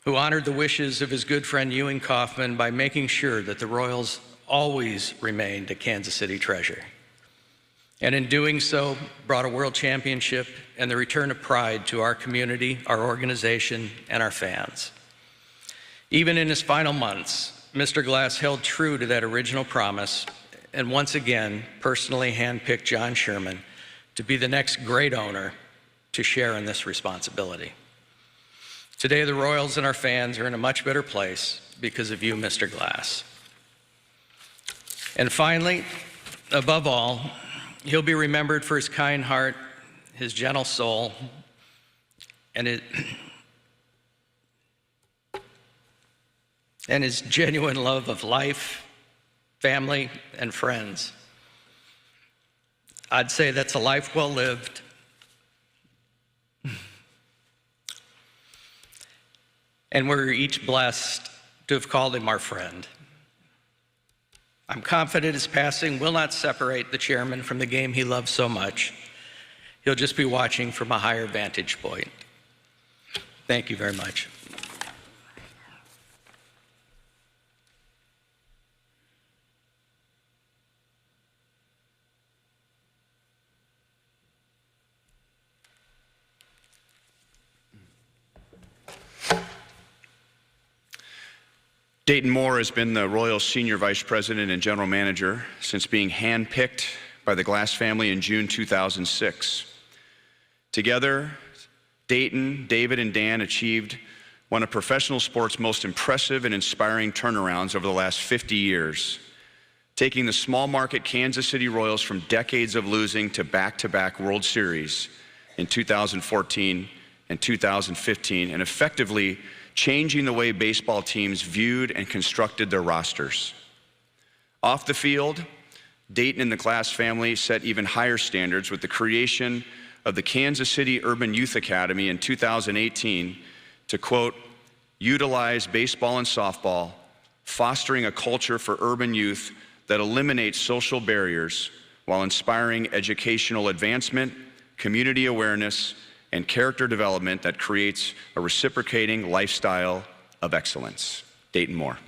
Speaker 10: who honored the wishes of his good friend Ewing Kauffman by making sure that the Royals always remained a Kansas City treasure. And in doing so, brought a world championship and the return of pride to our community, our organization, and our fans. Even in his final months, Mr. Glass held true to that original promise and once again personally handpicked John Sherman to be the next great owner to share in this responsibility. Today, the Royals and our fans are in a much better place because of you, Mr. Glass. And finally, above all, he'll be remembered for his kind heart, his gentle soul, and his genuine love of life, family, and friends. I'd say that's a life well lived. And we're each blessed to have called him our friend. I'm confident his passing will not separate the chairman from the game he loves so much. He'll just be watching from a higher vantage point. Thank you very much.
Speaker 4: Dayton Moore has been the Royals Senior Vice President and General Manager since being handpicked by the Glass family in June 2006. Together, Dayton, David, and Dan achieved one of professional sports' most impressive and inspiring turnarounds over the last 50 years, taking the small market Kansas City Royals from decades of losing to back-to-back World Series in 2014 and 2015, and effectively changing the way baseball teams viewed and constructed their rosters. Off the field, Dayton and the Glass family set even higher standards with the creation of the Kansas City Urban Youth Academy in 2018 to, quote, utilize baseball and softball, fostering a culture for urban youth that eliminates social barriers while inspiring educational advancement, community awareness, and character development that creates a reciprocating lifestyle of excellence. Dayton Moore.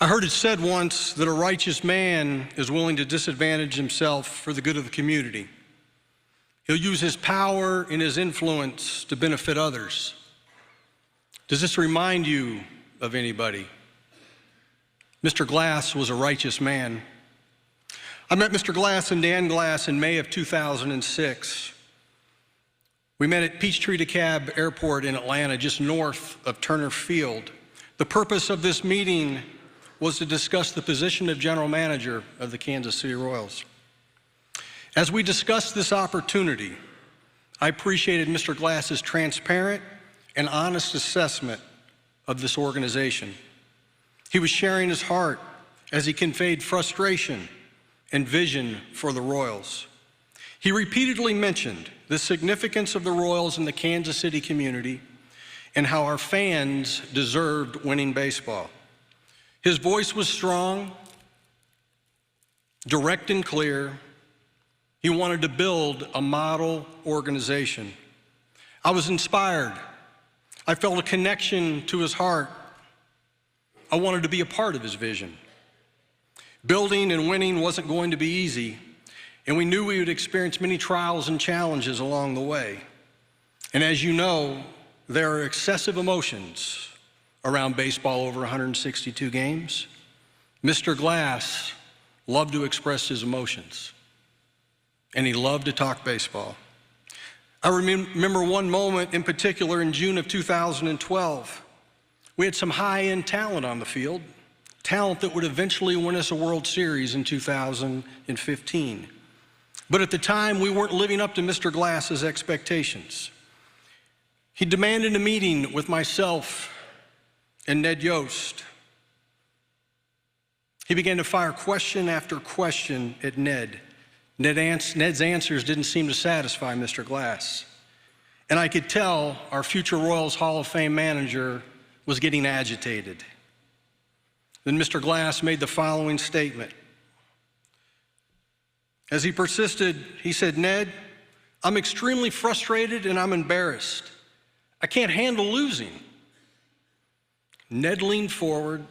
Speaker 11: I heard it said once that a righteous man is willing to disadvantage himself for the good of the community. He'll use his power and his influence to benefit others. Does this remind you of anybody? Mr. Glass was a righteous man. I met Mr. Glass and Dan Glass in May of 2006. We met at Peachtree DeKalb Airport in Atlanta, just north of Turner Field. The purpose of this meeting was to discuss the position of general manager of the Kansas City Royals. As we discussed this opportunity, I appreciated Mr. Glass's transparent and honest assessment of this organization. He was sharing his heart as he conveyed frustration and vision for the Royals. He repeatedly mentioned the significance of the Royals in the Kansas City community and how our fans deserved winning baseball. His voice was strong, direct and clear. He wanted to build a model organization. I was inspired. I felt a connection to his heart. I wanted to be a part of his vision. Building and winning wasn't going to be easy, and we knew we would experience many trials and challenges along the way. And as you know, there are excessive emotions around baseball over 162 games. Mr. Glass loved to express his emotions, and he loved to talk baseball. I remember one moment in particular in June of 2012. We had some high-end talent on the field, talent that would eventually win us a World Series in 2015. But at the time, we weren't living up to Mr. Glass's expectations. He demanded a meeting with myself and Ned Yost. He began to fire question after question at Ned. Ned's answers didn't seem to satisfy Mr. Glass. And I could tell our future Royals Hall of Fame manager was getting agitated. Then Mr. Glass made the following statement. As he persisted, he said, "Ned, I'm extremely frustrated and I'm embarrassed. I can't handle losing." Ned leaned forward,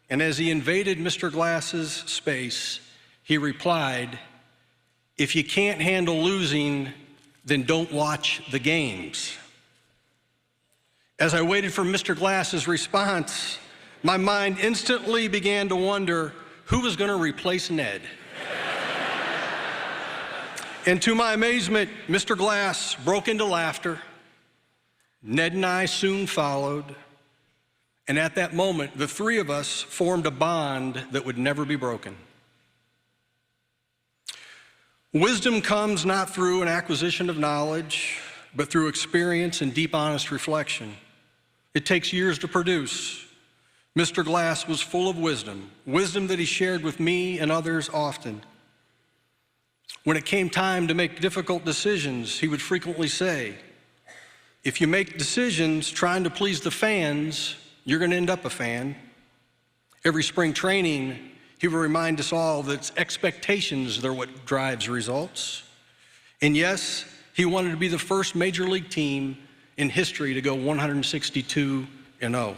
Speaker 11: and as he invaded Mr. Glass's space, he replied, "If you can't handle losing, then don't watch the games." As I waited for Mr. Glass's response, my mind instantly began to wonder who was going to replace Ned. And to my amazement, Mr. Glass broke into laughter. Ned and I soon followed. And at that moment, the three of us formed a bond that would never be broken. Wisdom comes not through an acquisition of knowledge, but through experience and deep, honest reflection. It takes years to produce. Mr. Glass was full of wisdom that he shared with me and others often. When it came time to make difficult decisions, he would frequently say, "If you make decisions trying to please the fans, you're going to end up a fan." Every spring training, he would remind us all that expectations are what drives results. And yes, he wanted to be the first major league team in history to go 162-0.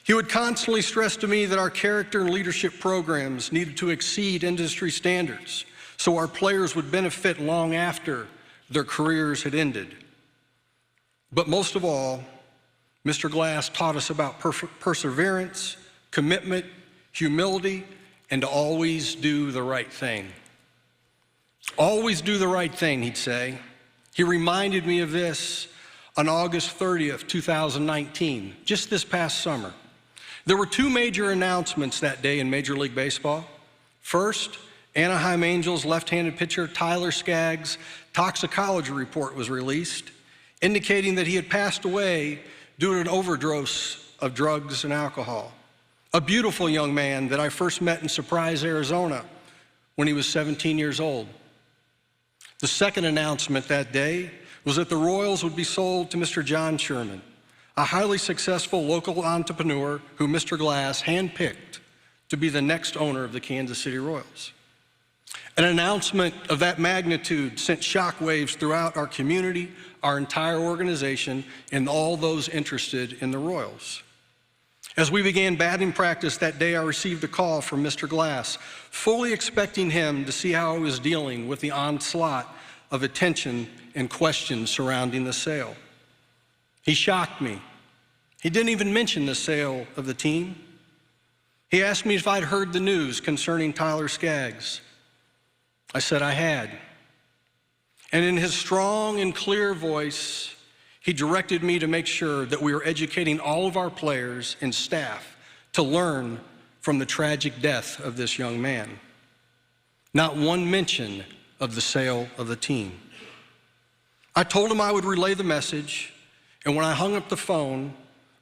Speaker 11: He would constantly stress to me that our character and leadership programs needed to exceed industry standards so our players would benefit long after their careers had ended. But most of all, Mr. Glass taught us about perseverance, commitment, humility, and to always do the right thing. Always do the right thing, he'd say. He reminded me of this on August 30th, 2019, just this past summer. There were two major announcements that day in Major League Baseball. First, Anaheim Angels left-handed pitcher Tyler Skaggs' toxicology report was released, indicating that he had passed away due to an overdose of drugs and alcohol. A beautiful young man that I first met in Surprise, Arizona, when he was 17 years old. The second announcement that day was that the Royals would be sold to Mr. John Sherman, a highly successful local entrepreneur who Mr. Glass handpicked to be the next owner of the Kansas City Royals. An announcement of that magnitude sent shockwaves throughout our community, our entire organization, and all those interested in the Royals. As we began batting practice that day, I received a call from Mr. Glass, fully expecting him to see how I was dealing with the onslaught of attention and questions surrounding the sale. He shocked me. He didn't even mention the sale of the team. He asked me if I'd heard the news concerning Tyler Skaggs. I said I had. And in his strong and clear voice, he directed me to make sure that we were educating all of our players and staff to learn from the tragic death of this young man. Not one mention of the sale of the team. I told him I would relay the message, and when I hung up the phone,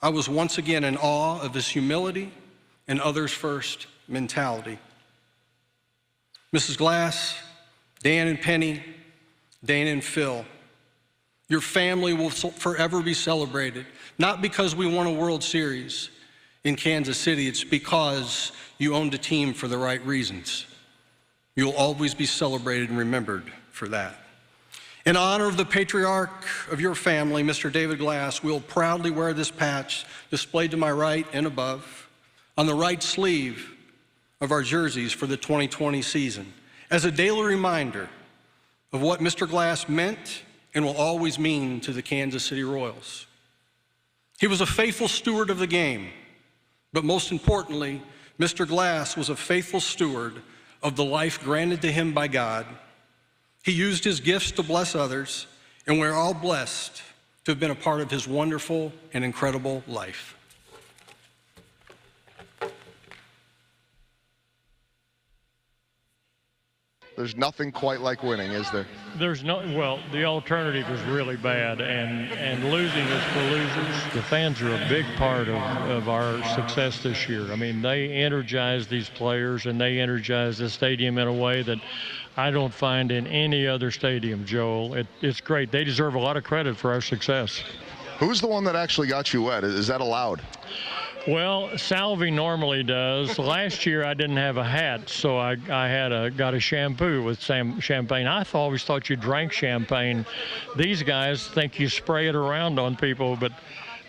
Speaker 11: I was once again in awe of his humility and others first mentality. Mrs. Glass, Dan and Penny, Dana and Phil, your family will forever be celebrated, not because we won a World Series in Kansas City, it's because you owned a team for the right reasons. You'll always be celebrated and remembered for that. In honor of the patriarch of your family, Mr. David Glass, we'll proudly wear this patch displayed to my right and above on the right sleeve of our jerseys for the 2020 season as a daily reminder of what Mr. Glass meant and will always mean to the Kansas City Royals. He was a faithful steward of the game, but most importantly, Mr. Glass was a faithful steward of the life granted to him by God. He used his gifts to bless others, and we're all blessed to have been a part of his wonderful and incredible life.
Speaker 12: There's nothing quite like winning, is there?
Speaker 8: There's no, well, the alternative is really bad, and losing is for losers. The fans are a big part of our success this year. I mean, they energize these players, and they energize the stadium in a way that I don't find in any other stadium, Joel. It's great. They deserve a lot of credit for our success.
Speaker 12: Who's the one that actually got you wet? Is that allowed?
Speaker 8: Well, Salvi normally does. Last year I didn't have a hat, so I got a shampoo with champagne. I always thought you drank champagne. These guys think you spray it around on people, but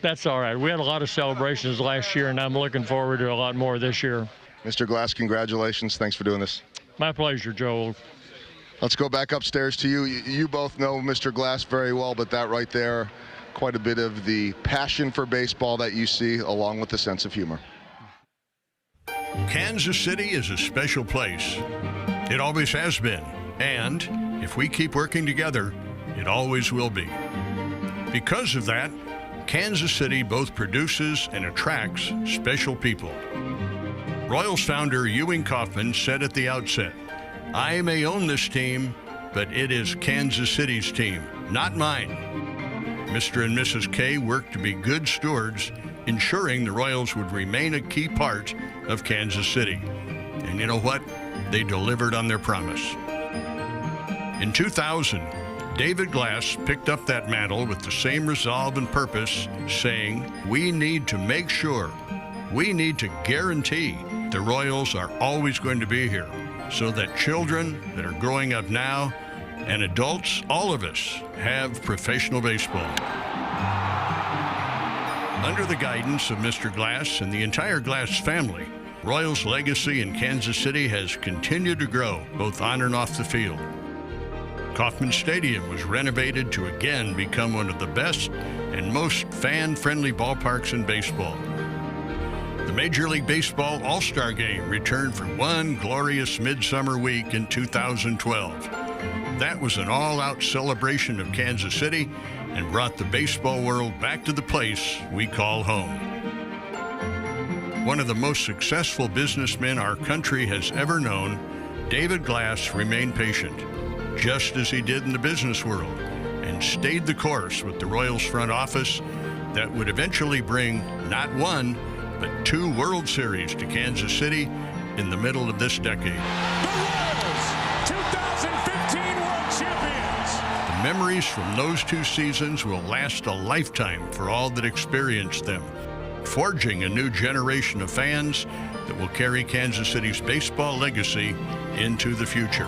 Speaker 8: that's all right. We had a lot of celebrations last year, and I'm looking forward to a lot more this year.
Speaker 12: Mr. Glass, congratulations. Thanks for doing this.
Speaker 8: My pleasure, Joel.
Speaker 12: Let's go back upstairs to you. You both know Mr. Glass very well, but that right there, quite a bit of the passion for baseball that you see, along with the sense of humor.
Speaker 13: Kansas City is a special place. It always has been. And if we keep working together, it always will be. Because of that, Kansas City both produces and attracts special people. Royals founder Ewing Kauffman said at the outset, "I may own this team, but it is Kansas City's team, not mine." Mr. and Mrs. K worked to be good stewards, ensuring the Royals would remain a key part of Kansas City. And you know what? They delivered on their promise. In 2000, David Glass picked up that mantle with the same resolve and purpose, saying, "We need to make sure, we need to guarantee the Royals are always going to be here, so that children that are growing up now and adults, all of us, have professional baseball." Under the guidance of Mr. Glass and the entire Glass family, Royals' legacy in Kansas City has continued to grow, both on and off the field. Kauffman Stadium was renovated to again become one of the best and most fan-friendly ballparks in baseball. The Major League Baseball All-Star Game returned for one glorious midsummer week in 2012. That was an all-out celebration of Kansas City and brought the baseball world back to the place we call home. One of the most successful businessmen our country has ever known, David Glass remained patient, just as he did in the business world, and stayed the course with the Royals front office that would eventually bring not one, but 2 World Series to Kansas City in the middle of this decade. Memories from those 2 seasons will last a lifetime for all that experienced them, forging a new generation of fans that will carry Kansas City's baseball legacy into the future.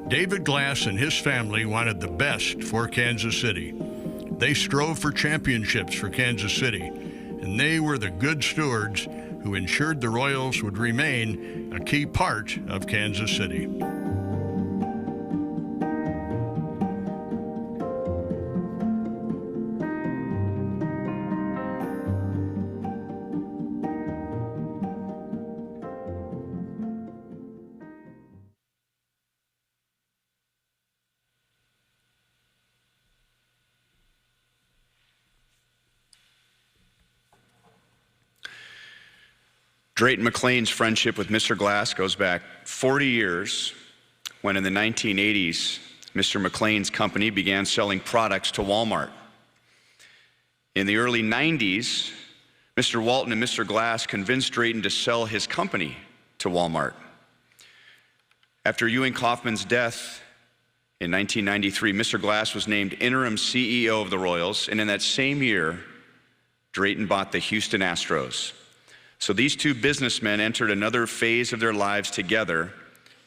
Speaker 13: David Glass and his family wanted the best for Kansas City. They strove for championships for Kansas City, and they were the good stewards who ensured the Royals would remain a key part of Kansas City.
Speaker 4: Drayton McLean's friendship with Mr. Glass goes back 40 years, when in the 1980s, Mr. McLean's company began selling products to Walmart. In the early 90s, Mr. Walton and Mr. Glass convinced Drayton to sell his company to Walmart. After Ewing Kauffman's death in 1993, Mr. Glass was named interim CEO of the Royals, and in that same year, Drayton bought the Houston Astros. So these 2 businessmen entered another phase of their lives together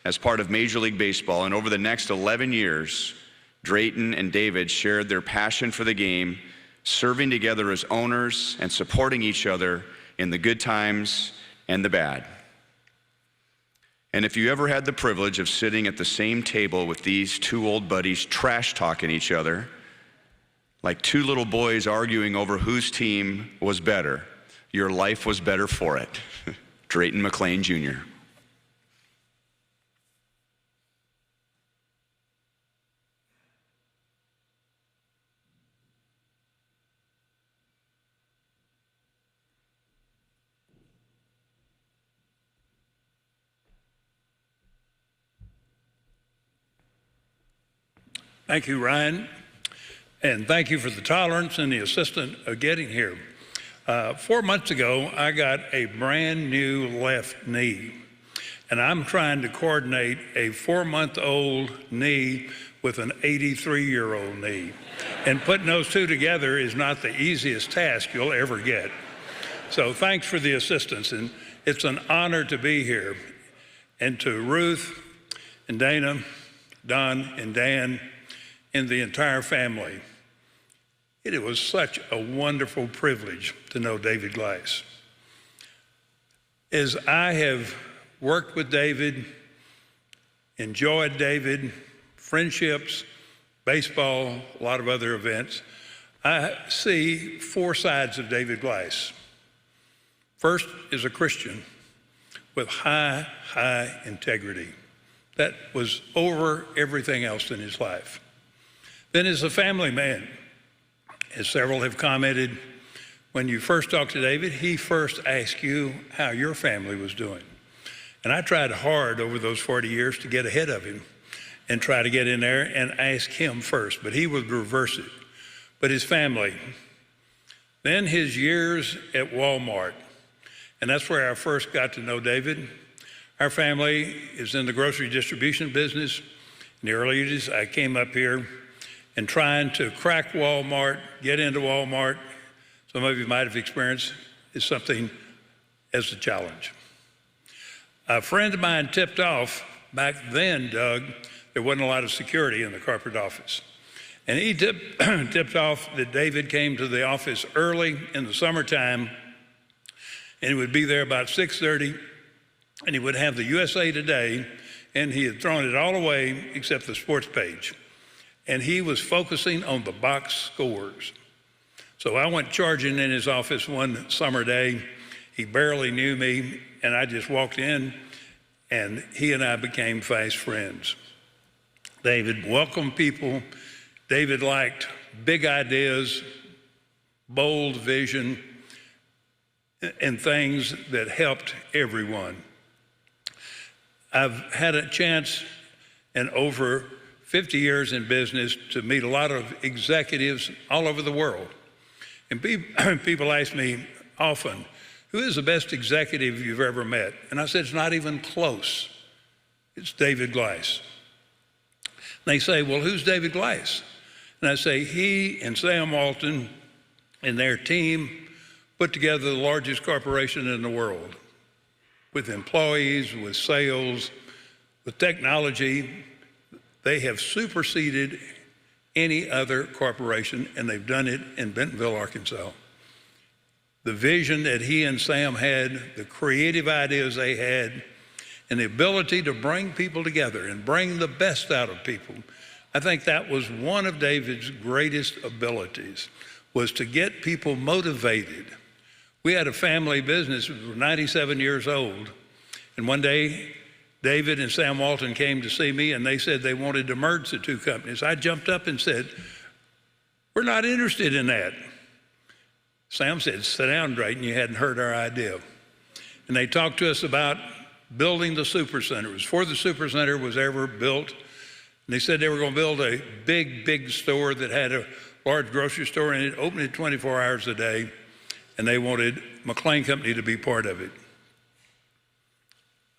Speaker 4: as part of Major League Baseball, and over the next 11 years, Drayton and David shared their passion for the game, serving together as owners and supporting each other in the good times and the bad. And if you ever had the privilege of sitting at the same table with these 2 old buddies trash talking each other, like two little boys arguing over whose team was better. Your life was better for it. Drayton McLean Jr.
Speaker 14: Thank you, Ryan, and thank you for the tolerance and the assistance of getting here. 4 months ago, I got a brand new left knee, and I'm trying to coordinate a 4-month-old knee with an 83-year-old knee. And putting those two together is not the easiest task you'll ever get. So thanks for the assistance, and it's an honor to be here. And to Ruth and Dana, Don and Dan, and the entire family, it was such a wonderful privilege to know David Glass. As I have worked with David, enjoyed David, friendships, baseball, a lot of other events, I see 4 sides of David Glass. First is a Christian with high integrity. That was over everything else in his life. Then as a family man, as several have commented, when you first talk to David, he first asked you how your family was doing. And I tried hard over those 40 years to get ahead of him and try to get in there and ask him first, but he would reverse it. But his family, then his years at Walmart, and that's where I first got to know David. Our family is in the grocery distribution business. In the early 80s, I came up here and trying to crack Walmart, get into Walmart, some of you might have experienced, is something as a challenge. A friend of mine tipped off, back then, Doug, there wasn't a lot of security in the corporate office. And he tipped off that David came to the office early in the summertime, and he would be there about 6:30, and he would have the USA Today, and he had thrown it all away except the sports page. And he was focusing on the box scores. So I went charging in his office one summer day. He barely knew me, and I just walked in, and he and I became fast friends. David welcomed people. David liked big ideas, bold vision, and things that helped everyone. I've had a chance in over 50 years in business to meet a lot of executives all over the world. And people ask me often, who is the best executive you've ever met? And I said, it's not even close. It's David Glass. And they say, well, who's David Glass? And I say, he and Sam Walton and their team put together the largest corporation in the world, with employees, with sales, with technology. They have superseded any other corporation, and they've done it in Bentonville, Arkansas. The vision that he and Sam had, the creative ideas they had, and the ability to bring people together and bring the best out of people. I think that was one of David's greatest abilities, was to get people motivated. We had a family business, we were 97 years old, and one day, David and Sam Walton came to see me, and they said they wanted to merge the two companies. I jumped up and said, we're not interested in that. Sam said, sit down, Drayton, you hadn't heard our idea. And they talked to us about building the supercenter. It was before the supercenter was ever built. And they said they were going to build a big store that had a large grocery store in it, open it 24 hours a day, and they wanted McLean Company to be part of it.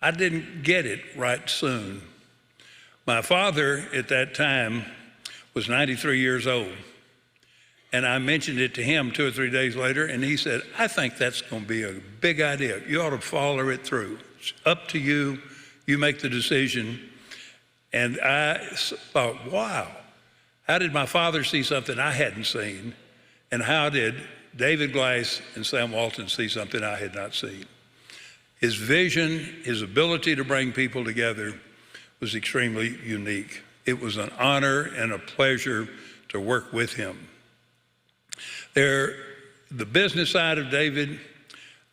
Speaker 14: I didn't get it right soon. My father at that time was 93 years old. And I mentioned it to him 2 or 3 days later, and he said, I think that's going to be a big idea. You ought to follow it through. It's up to you. You make the decision. And I thought, wow, how did my father see something I hadn't seen? And how did David Glass and Sam Walton see something I had not seen? His vision, his ability to bring people together was extremely unique. It was an honor and a pleasure to work with him. The business side of David,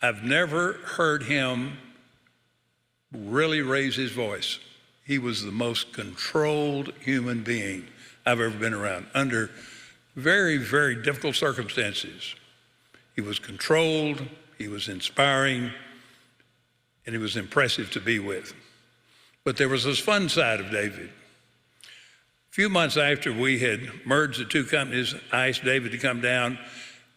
Speaker 14: I've never heard him really raise his voice. He was the most controlled human being I've ever been around under very, very difficult circumstances. He was controlled, he was inspiring, and he was impressive to be with. But there was this fun side of David. A few months after we had merged the two companies, I asked David to come down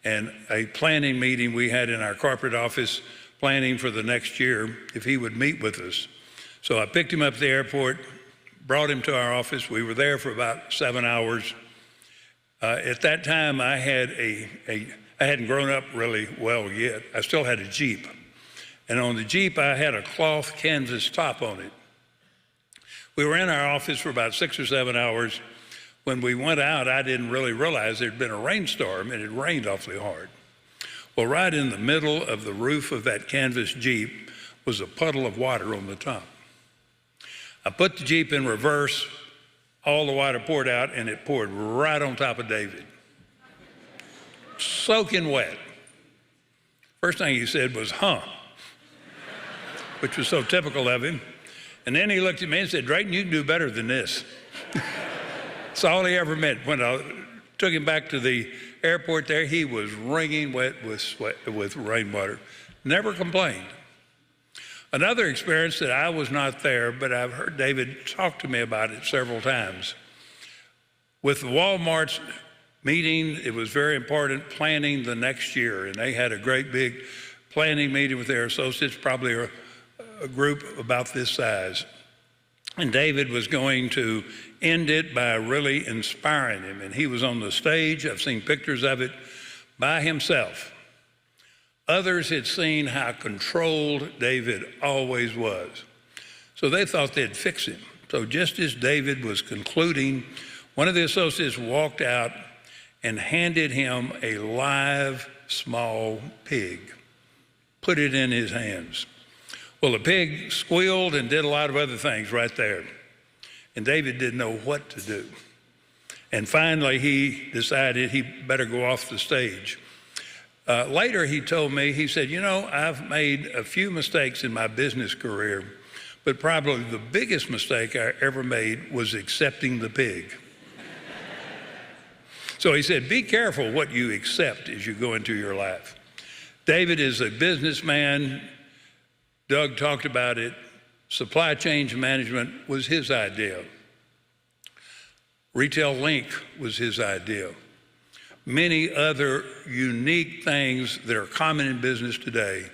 Speaker 14: and a planning meeting we had in our corporate office, planning for the next year, if he would meet with us. So I picked him up at the airport, brought him to our office. We were there for about 7 hours. At that time, I hadn't grown up really well yet. I still had a Jeep. And on the Jeep, I had a cloth canvas top on it. We were in our office for about 6 or 7 hours. When we went out, I didn't really realize there'd been a rainstorm, and it rained awfully hard. Well, right in the middle of the roof of that canvas Jeep was a puddle of water on the top. I put the Jeep in reverse, all the water poured out, and it poured right on top of David. Soaking wet. First thing he said was, huh, which was so typical of him. And then he looked at me and said, Drayton, you can do better than this. That's all he ever meant. When I took him back to the airport there, he was wringing wet with rainwater. Never complained. Another experience that I was not there, but I've heard David talk to me about it several times. With Walmart's meeting, it was very important, planning the next year. And they had a great big planning meeting with their associates, probably a group about this size. And David was going to end it by really inspiring him. And he was on the stage, I've seen pictures of it, by himself. Others had seen how controlled David always was. So they thought they'd fix him. So just as David was concluding, one of the associates walked out and handed him a live small pig, put it in his hands. Well, the pig squealed and did a lot of other things right there. And David didn't know what to do. And finally, he decided he better go off the stage. Later, he told me, he said, you know, I've made a few mistakes in my business career, but probably the biggest mistake I ever made was accepting the pig. So he said, be careful what you accept as you go into your life. David is a businessman. Doug talked about it. Supply chain management was his idea. Retail Link was his idea. Many other unique things that are common in business today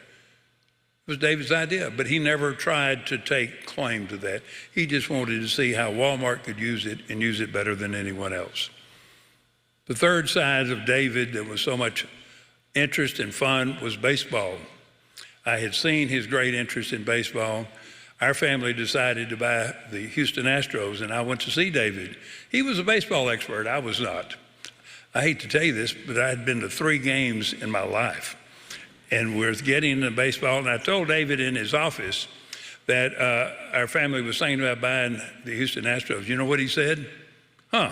Speaker 14: was David's idea, but he never tried to take claim to that. He just wanted to see how Walmart could use it and use it better than anyone else. The third side of David that was so much interest and fun was baseball. I had seen his great interest in baseball. Our family decided to buy the Houston Astros, and I went to see David. He was a baseball expert. I was not. I hate to tell you this, but I had been to 3 games in my life. And we're getting into baseball, and I told David in his office that our family was thinking about buying the Houston Astros. You know what he said? Huh.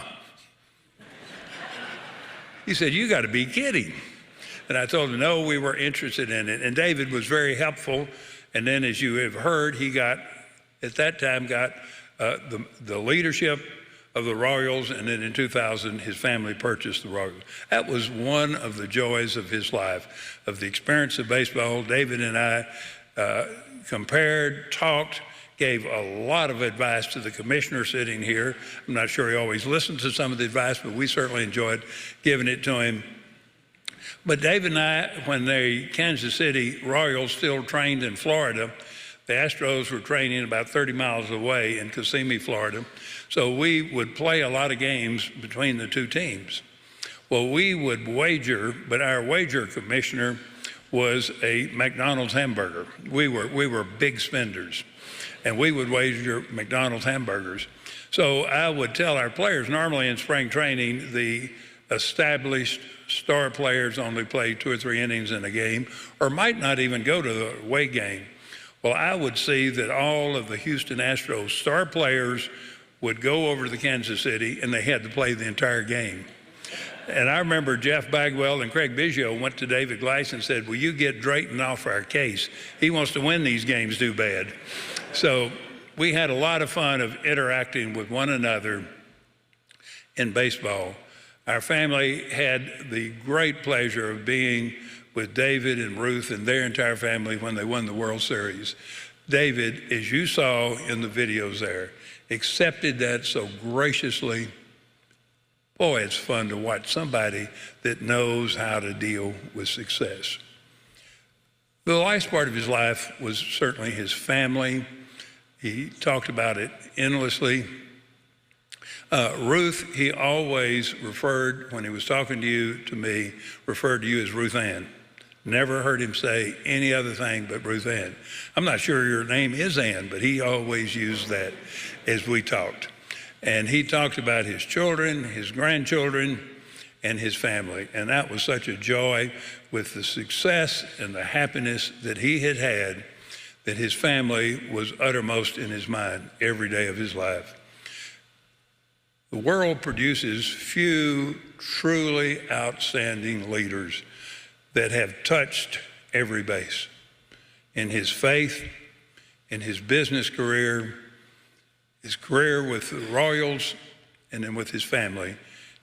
Speaker 14: He said, you got to be kidding. And I told him, no, we were interested in it. And David was very helpful. And then, as you have heard, he got, at that time, got the leadership of the Royals, and then in 2000, his family purchased the Royals. That was one of the joys of his life, of the experience of baseball. David and I compared, talked, gave a lot of advice to the commissioner sitting here. I'm not sure he always listened to some of the advice, but we certainly enjoyed giving it to him. But David and I, when the Kansas City Royals still trained in Florida, the Astros were training about 30 miles away in Kissimmee, Florida. So we would play a lot of games between the two teams. Well, we would wager, but our wager commissioner was a McDonald's hamburger. We were big spenders, and we would wager McDonald's hamburgers. So I would tell our players, normally in spring training, the established star players only play 2 or 3 innings in a game, or might not even go to the away game. Well, I would see that all of the Houston Astros star players would go over to the Kansas City, and they had to play the entire game. And I remember Jeff Bagwell and Craig Biggio went to David Glass and said, will you get Drayton off our case? He wants to win these games too bad. So we had a lot of fun of interacting with one another in baseball. Our family had the great pleasure of being with David and Ruth and their entire family when they won the World Series. David, as you saw in the videos there, accepted that so graciously. Boy, it's fun to watch somebody that knows how to deal with success. The last part of his life was certainly his family. He talked about it endlessly. Ruth, he always referred, when he was talking to you, to me, referred to you as Ruth Ann. Never heard him say any other thing but Ruth Ann. I'm not sure your name is Ann, but he always used that as we talked. And he talked about his children, his grandchildren, and his family. And that was such a joy with the success and the happiness that he had had, that his family was uttermost in his mind every day of his life. The world produces few truly outstanding leaders that have touched every base. In his faith, in his business career, his career with the Royals, and then with his family,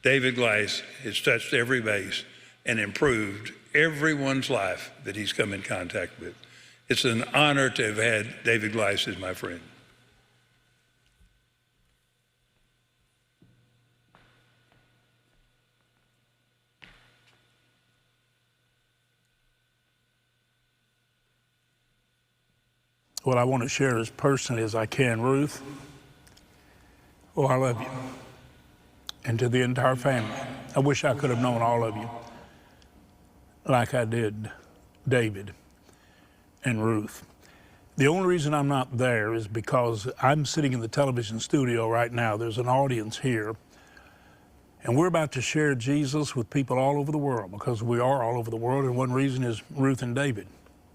Speaker 14: David Glass has touched every base and improved everyone's life that he's come in contact with. It's an honor to have had David Glass as my friend.
Speaker 15: What I want to share as personally as I can. Ruth, oh, I love you. And to the entire family, I wish I could have known all of you like I did David and Ruth. The only reason I'm not there is because I'm sitting in the television studio right now. There's an audience here, and we're about to share Jesus with people all over the world, because we are all over the world, and one reason is Ruth and David.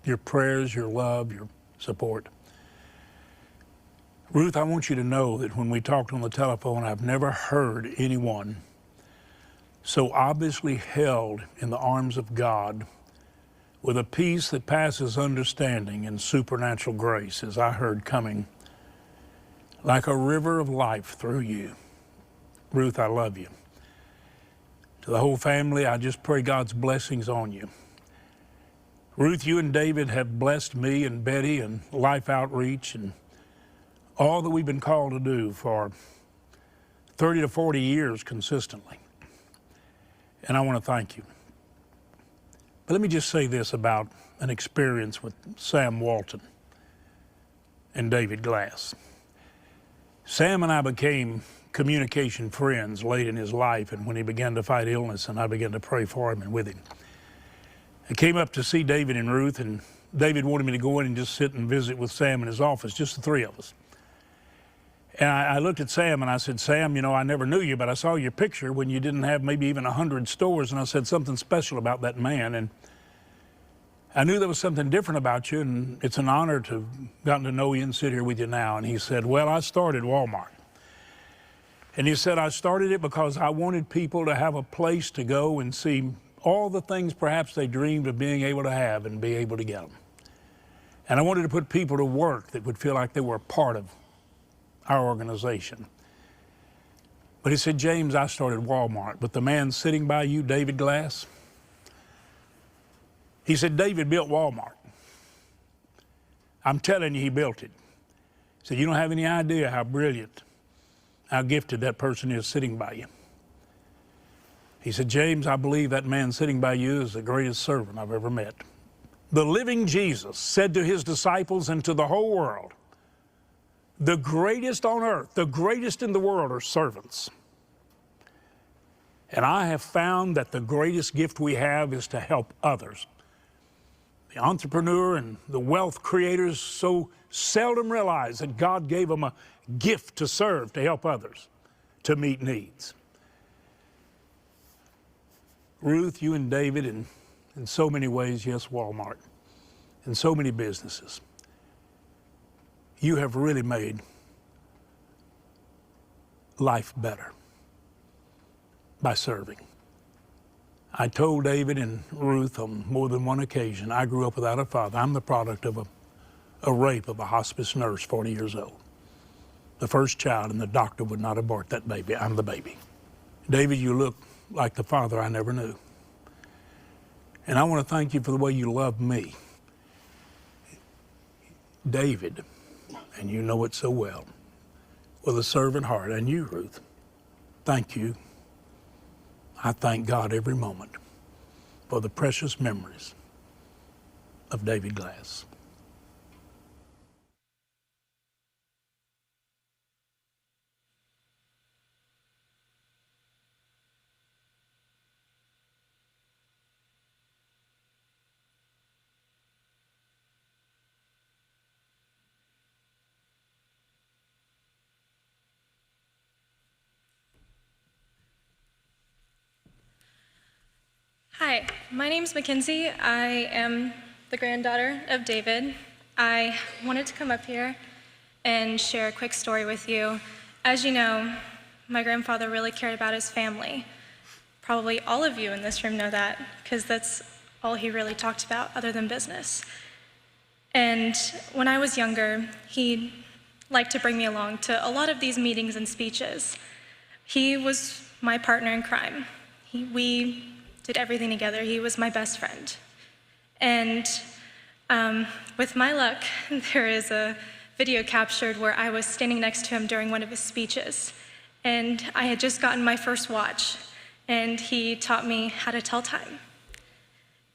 Speaker 15: Your prayers, your love, your support. Ruth, I want you to know that when we talked on the telephone, I've never heard anyone so obviously held in the arms of God with a peace that passes understanding and supernatural grace as I heard coming like a river of life through you. Ruth, I love you. To the whole family, I just pray God's blessings on you. Ruth, you and David have blessed me and Betty and Life Outreach and all that we've been called to do for 30 to 40 years consistently. And I want to thank you. But let me just say this about an experience with Sam Walton and David Glass. Sam and I became communication friends late in his life, and when he began to fight illness, and I began to pray for him and with him. I came up to see David and Ruth, and David wanted me to go in and just sit and visit with Sam in his office, just the three of us. And I looked at Sam and I said, Sam, you know, I never knew you, but I saw your picture when you didn't have maybe even 100 stores, and I said something special about that man, and I knew there was something different about you, and it's an honor to have gotten to know you and sit here with you now. And he said, well, I started Walmart. And he said, I started it because I wanted people to have a place to go and see all the things perhaps they dreamed of being able to have and be able to get them. And I wanted to put people to work that would feel like they were a part of our organization. But he said, James, I started Walmart, but the man sitting by you, David Glass, he said, David built Walmart. I'm telling you, he built it. He said, you don't have any idea how brilliant, how gifted that person is sitting by you. He said, James, I believe that man sitting by you is the greatest servant I've ever met. The living Jesus said to his disciples and to the whole world, the greatest on earth, the greatest in the world are servants. And I have found that the greatest gift we have is to help others. The entrepreneur and the wealth creators so seldom realize that God gave them a gift to serve, to help others, to meet needs. Ruth, you and David, and in so many ways, yes, Walmart, and so many businesses, you have really made life better by serving. I told David and Ruth on more than one occasion, I grew up without a father. I'm the product of a rape of a hospice nurse, 40 years old. The first child, and the doctor would not abort that baby. I'm the baby. David, you look like the father I never knew. And I want to thank you for the way you love me. David, and you know it so well, with a servant heart, and you, Ruth, thank you. I thank God every moment for the precious memories of David Glass.
Speaker 16: Hi, my name's Mackenzie. I am the granddaughter of David. I wanted to come up here and share a quick story with you. As you know, my grandfather really cared about his family. Probably all of you in this room know that, because that's all he really talked about other than business. And when I was younger, he liked to bring me along to a lot of these meetings and speeches. He was my partner in crime. We did everything together. He was my best friend. And with my luck, there is a video captured where I was standing next to him during one of his speeches. And I had just gotten my first watch, and he taught me how to tell time.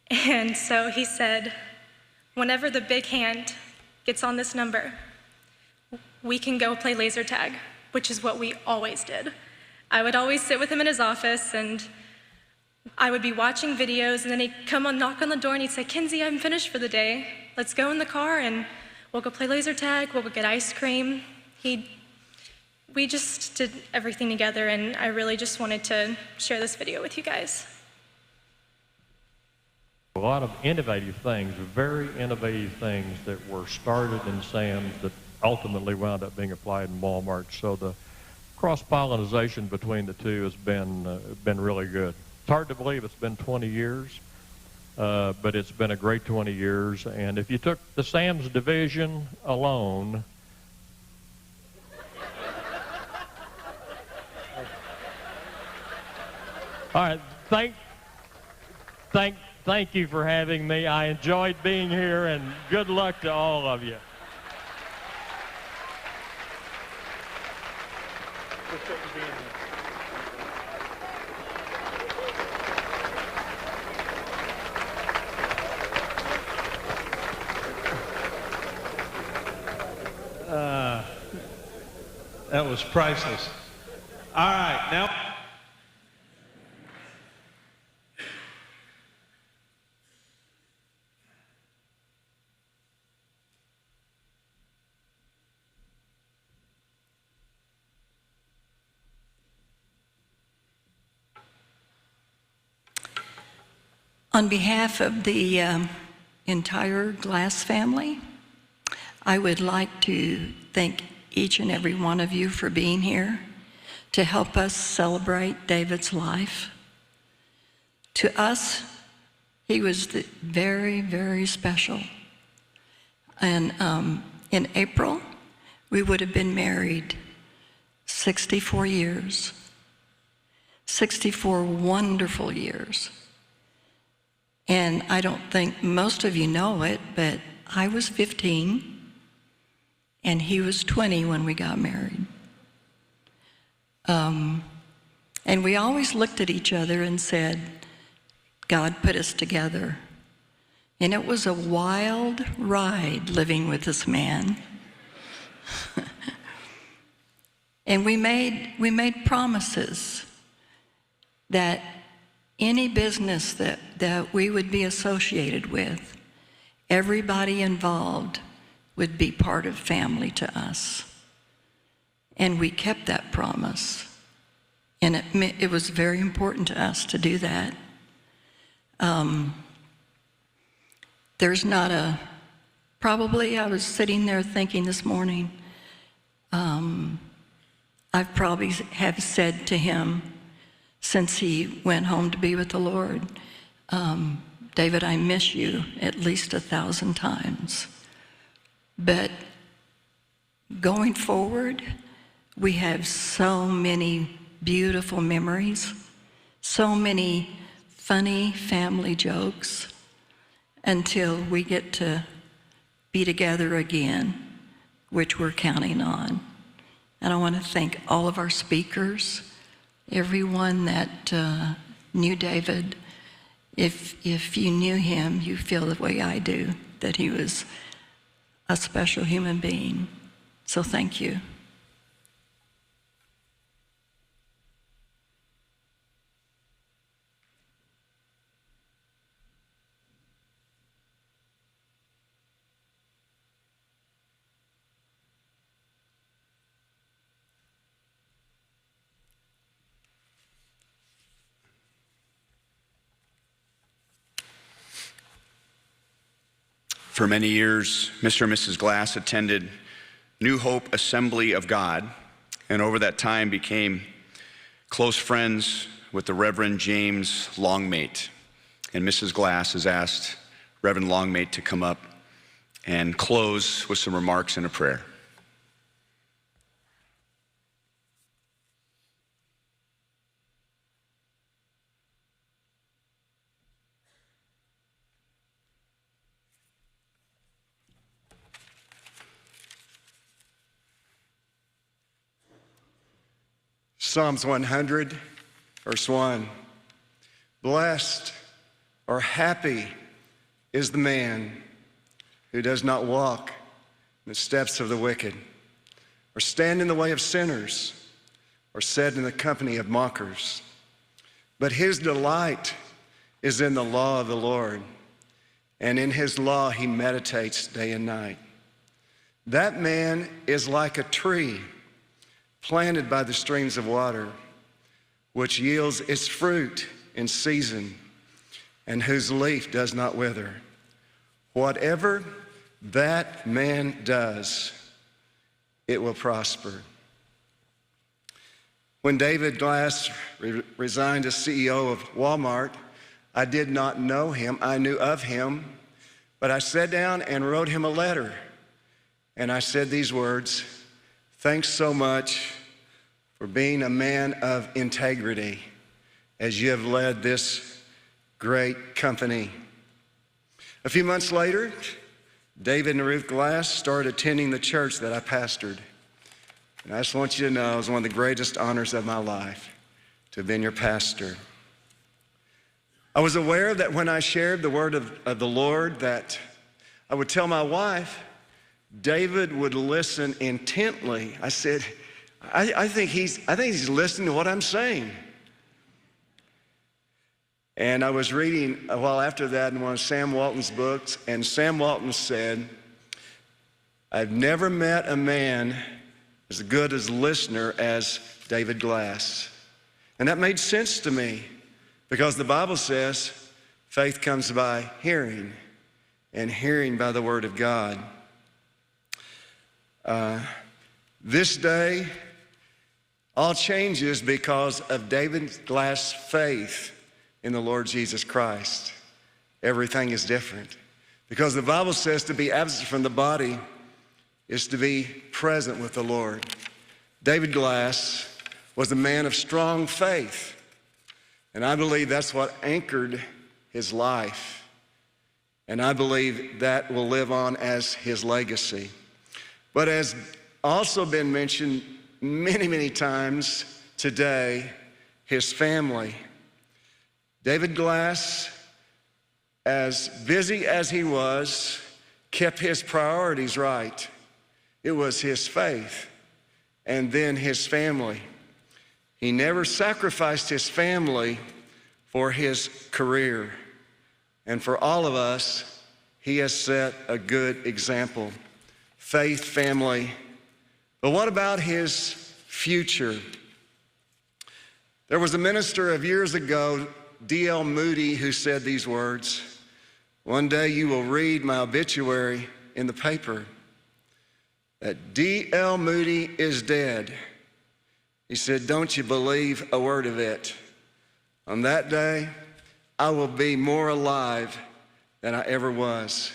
Speaker 16: And so he said, whenever the big hand gets on this number, we can go play laser tag, which is what we always did. I would always sit with him in his office, and I would be watching videos, and then he'd come and knock on the door, and he'd say, Kinsey, I'm finished for the day. Let's go in the car, and we'll go play laser tag, we'll go get ice cream. We just did everything together, and I really just wanted to share this video with you guys.
Speaker 8: A lot of innovative things, very innovative things that were started in Sam's that ultimately wound up being applied in Walmart. So the cross-pollination between the two has been really good. It's hard to believe it's been 20 years, but it's been a great 20 years. And if you took the Sam's division alone, all right, thank you for having me. I enjoyed being here, and good luck to all of you.
Speaker 17: That was priceless. All right, now.
Speaker 18: On behalf of the entire Glass family, I would like to thank each and every one of you for being here to help us celebrate David's life. To us, he was very, very special. And in April, we would have been married 64 years, 64 wonderful years. And I don't think most of you know it, but I was 15 and he was 20 when we got married. And we always looked at each other and said, God put us together. And it was a wild ride living with this man. And we made promises that any business that we would be associated with, everybody involved would be part of family to us. And we kept that promise. And it was very important to us to do that. There's not probably I was sitting there thinking this morning, I probably have said to him since he went home to be with the Lord. David, I miss you at least 1,000 times. But going forward, we have so many beautiful memories, so many funny family jokes until we get to be together again, which we're counting on. And I want to thank all of our speakers, everyone that knew David. If you knew him, you feel the way I do, that he was a special human being. So thank you.
Speaker 4: For many years, Mr. and Mrs. Glass attended New Hope Assembly of God, and over that time became close friends with the Reverend James Longmate. And Mrs. Glass has asked Reverend Longmate to come up and close with some remarks and a prayer.
Speaker 19: Psalms 100, verse 1. Blessed or happy is the man who does not walk in the steps of the wicked, or stand in the way of sinners, or sit in the company of mockers. But his delight is in the law of the Lord, and in his law he meditates day and night. That man is like a tree planted by the streams of water, which yields its fruit in season, and whose leaf does not wither. Whatever that man does, it will prosper. When David Glass resigned as CEO of Walmart, I did not know him. I knew of him, but I sat down and wrote him a letter. And I said these words: thanks so much for being a man of integrity as you have led this great company. A few months later, David and Ruth Glass started attending the church that I pastored. And I just want you to know it was one of the greatest honors of my life to have been your pastor. I was aware that when I shared the word of the Lord, that I would tell my wife, David would listen intently. I said, I think he's listening to what I'm saying. And I was reading a while after that in one of Sam Walton's books, and Sam Walton said, I've never met a man as good as listener as David Glass. And that made sense to me, because the Bible says faith comes by hearing, and hearing by the word of God. This day, all changes because of David Glass' faith in the Lord Jesus Christ. Everything is different, because the Bible says to be absent from the body is to be present with the Lord. David Glass was a man of strong faith, and I believe that's what anchored his life, and I believe that will live on as his legacy. But as also been mentioned many, many times today, his family. David Glass, as busy as he was, kept his priorities right. It was his faith and then his family. He never sacrificed his family for his career. And for all of us, he has set a good example. Faith, family. But what about his future? There was a minister of years ago, D.L. Moody, who said these words: one day you will read my obituary in the paper that D.L. Moody is dead. He said, don't you believe a word of it. On that day, I will be more alive than I ever was.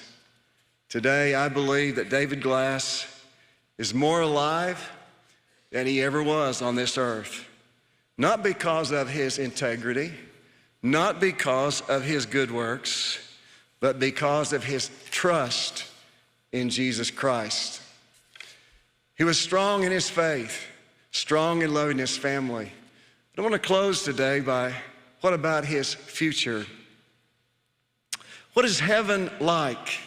Speaker 19: Today, I believe that David Glass is more alive than he ever was on this earth. Not because of his integrity, not because of his good works, but because of his trust in Jesus Christ. He was strong in his faith, strong in loving his family. I want to close today by, what about his future? What is heaven like?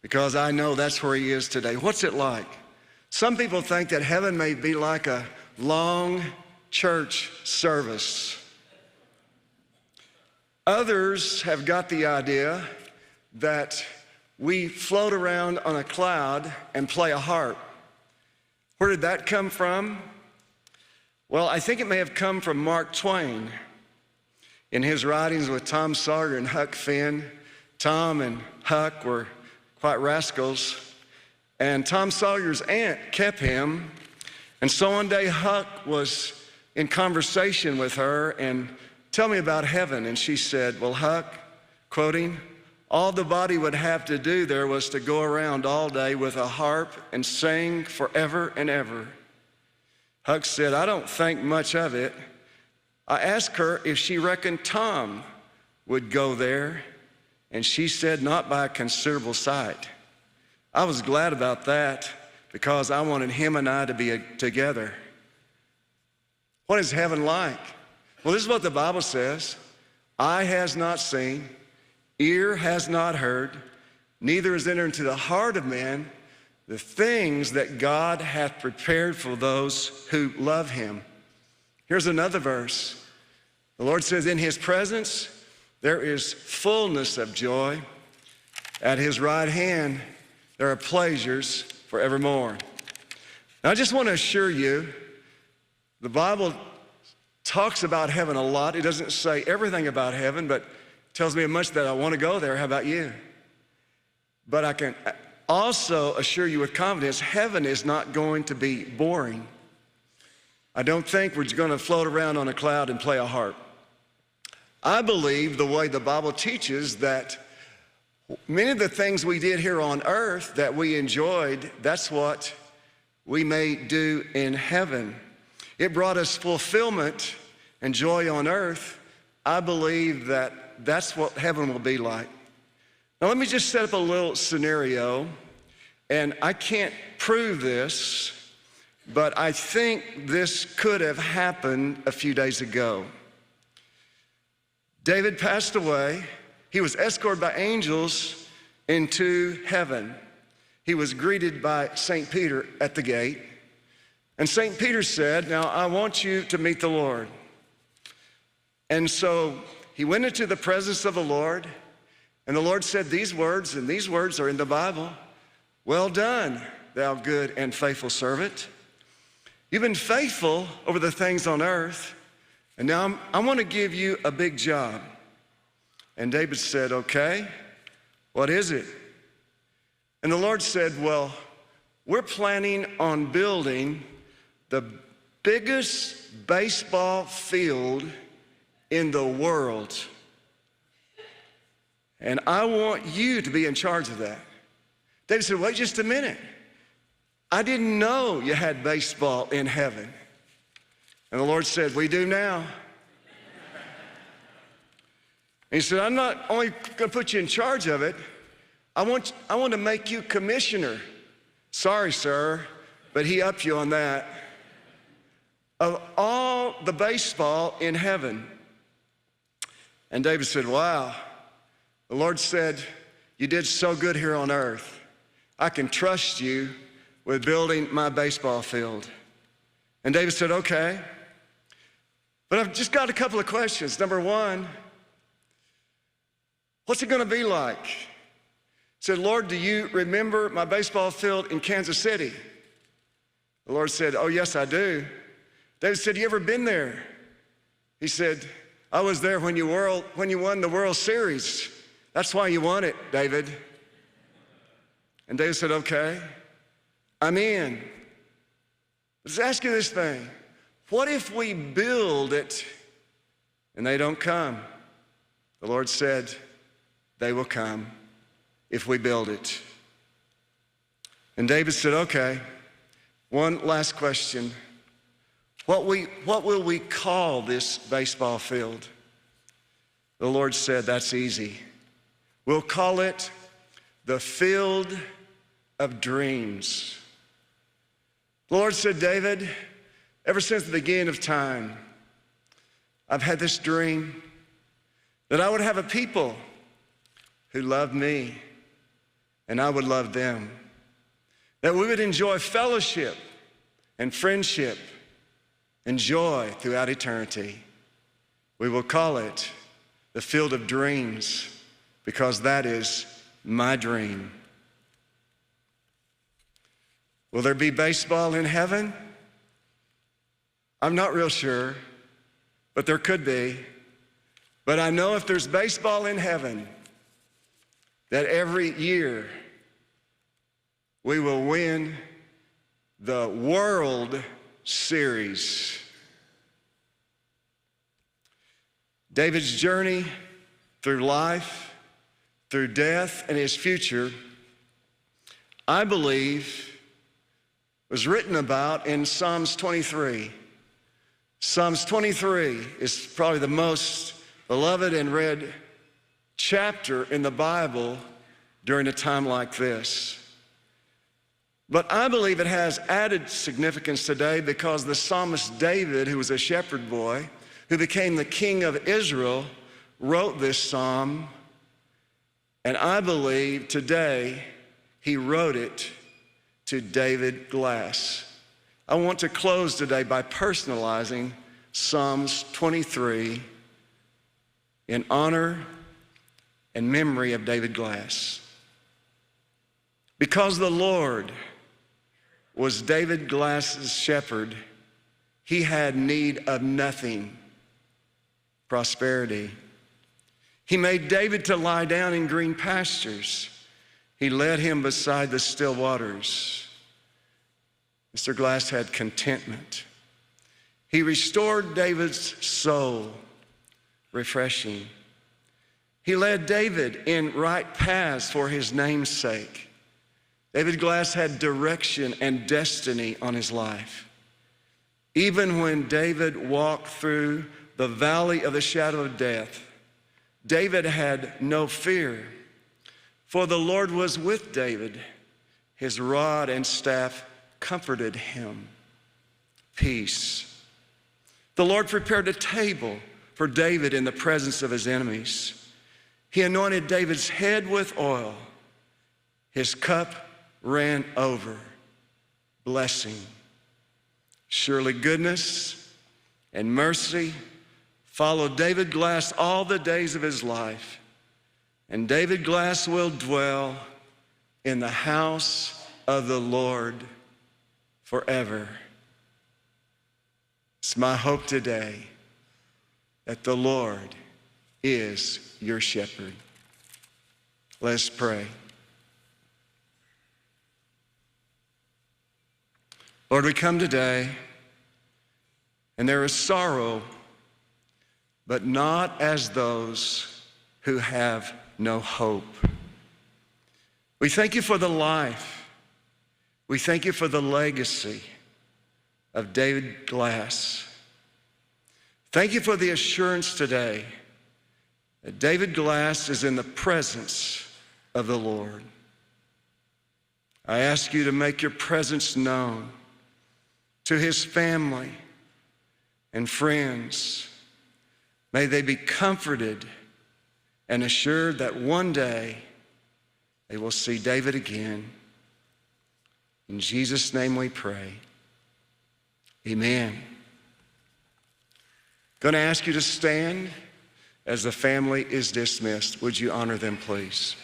Speaker 19: Because I know that's where he is today. What's it like? Some people think that heaven may be like a long church service. Others have got the idea that we float around on a cloud and play a harp. Where did that come from? Well, I think it may have come from Mark Twain. In his writings with Tom Sawyer and Huck Finn, Tom and Huck were quite rascals. And Tom Sawyer's aunt kept him. And so one day Huck was in conversation with her and, tell me about heaven. And she said, well, Huck, quoting, all the body would have to do there was to go around all day with a harp and sing forever and ever. Huck said, I don't think much of it. I asked her if she reckoned Tom would go there, and she said not by a considerable sight. I was glad about that because I wanted him and I to be together. What is heaven like? Well, this is what the Bible says. Eye has not seen, ear has not heard, neither is entered into the heart of man the things that God hath prepared for those who love him. Here's another verse. The Lord says, in his presence there is fullness of joy. At his right hand there are pleasures forevermore. Now, I just want to assure you, the Bible talks about heaven a lot. It doesn't say everything about heaven, but tells me much that I want to go there. How about you? But I can also assure you with confidence, heaven is not going to be boring. I don't think we're going to float around on a cloud and play a harp. I believe the way the Bible teaches that many of the things we did here on earth that we enjoyed, that's what we may do in heaven. It brought us fulfillment and joy on earth. I believe that that's what heaven will be like. Now let me just set up a little scenario, and I can't prove this, but I think this could have happened a few days ago. David passed away. He was escorted by angels into heaven. He was greeted by St. Peter at the gate. And St. Peter said, now I want you to meet the Lord. And so he went into the presence of the Lord, and the Lord said these words, and these words are in the Bible. Well done, thou good and faithful servant. You've been faithful over the things on earth, and now I want to give you a big job. And David said, okay, what is it? And the Lord said, well, we're planning on building the biggest baseball field in the world. And I want you to be in charge of that. David said, wait just a minute. I didn't know you had baseball in heaven. And the Lord said, we do now. And he said, I'm not only going to put you in charge of it, I want to make you commissioner. Sorry, sir, but he upped you on that. Of all the baseball in heaven. And David said, wow. The Lord said, you did so good here on earth. I can trust you with building my baseball field. And David said, okay. But I've just got a couple of questions. Number one, what's it going to be like? He said, Lord, do you remember my baseball field in Kansas City? The Lord said, oh, yes, I do. David said, you ever been there? He said, I was there when you won the World Series. That's why you won it, David. And David said, okay, I'm in. Let's ask you this thing. What if we build it and they don't come. The Lord said, they will come if we build it. And David said, okay, one last question. What will we call this baseball field? The Lord said, that's easy. We'll call it the Field of Dreams. The Lord said, David, ever since the beginning of time, I've had this dream that I would have a people who love me and I would love them. That we would enjoy fellowship and friendship and joy throughout eternity. We will call it the Field of Dreams because that is my dream. Will there be baseball in heaven? I'm not real sure, but there could be. But I know if there's baseball in heaven, that every year we will win the World Series. David's journey through life, through death, and his future, I believe, was written about in Psalms 23. Psalms 23 is probably the most beloved and read chapter in the Bible during a time like this. But I believe it has added significance today because the psalmist David, who was a shepherd boy, who became the king of Israel, wrote this psalm. And I believe today he wrote it to David Glass. I want to close today by personalizing Psalms 23 in honor and memory of David Glass. Because the Lord was David Glass's shepherd, he had need of nothing, prosperity. He made David to lie down in green pastures. He led him beside the still waters. Mr. Glass had contentment. He restored David's soul, refreshing. He led David in right paths for his name's sake. David Glass had direction and destiny on his life. Even when David walked through the valley of the shadow of death, David had no fear, for the Lord was with David. His rod and staff comforted him. Peace. The Lord prepared a table for David in the presence of his enemies. He anointed David's head with oil. His cup ran over. Blessing. Surely goodness and mercy followed David Glass all the days of his life. And David Glass will dwell in the house of the Lord forever. It's my hope today that the Lord is your shepherd. Let's pray. Lord, we come today, and there is sorrow, but not as those who have no hope. We thank you for the life. We thank you for the legacy of David Glass. Thank you for the assurance today that David Glass is in the presence of the Lord. I ask you to make your presence known to his family and friends. May they be comforted and assured that one day they will see David again. In Jesus' name we pray. Amen. Going to ask you to stand as the family is dismissed. Would you honor them, please?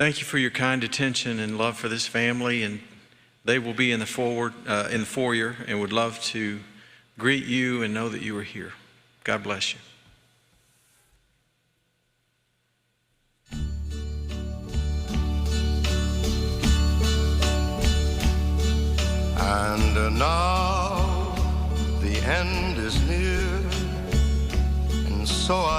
Speaker 3: Thank you for your kind attention and love for this family, and they will be in the foyer and would love to greet you and know that you are here. God bless you.
Speaker 20: And now the end is near, and so I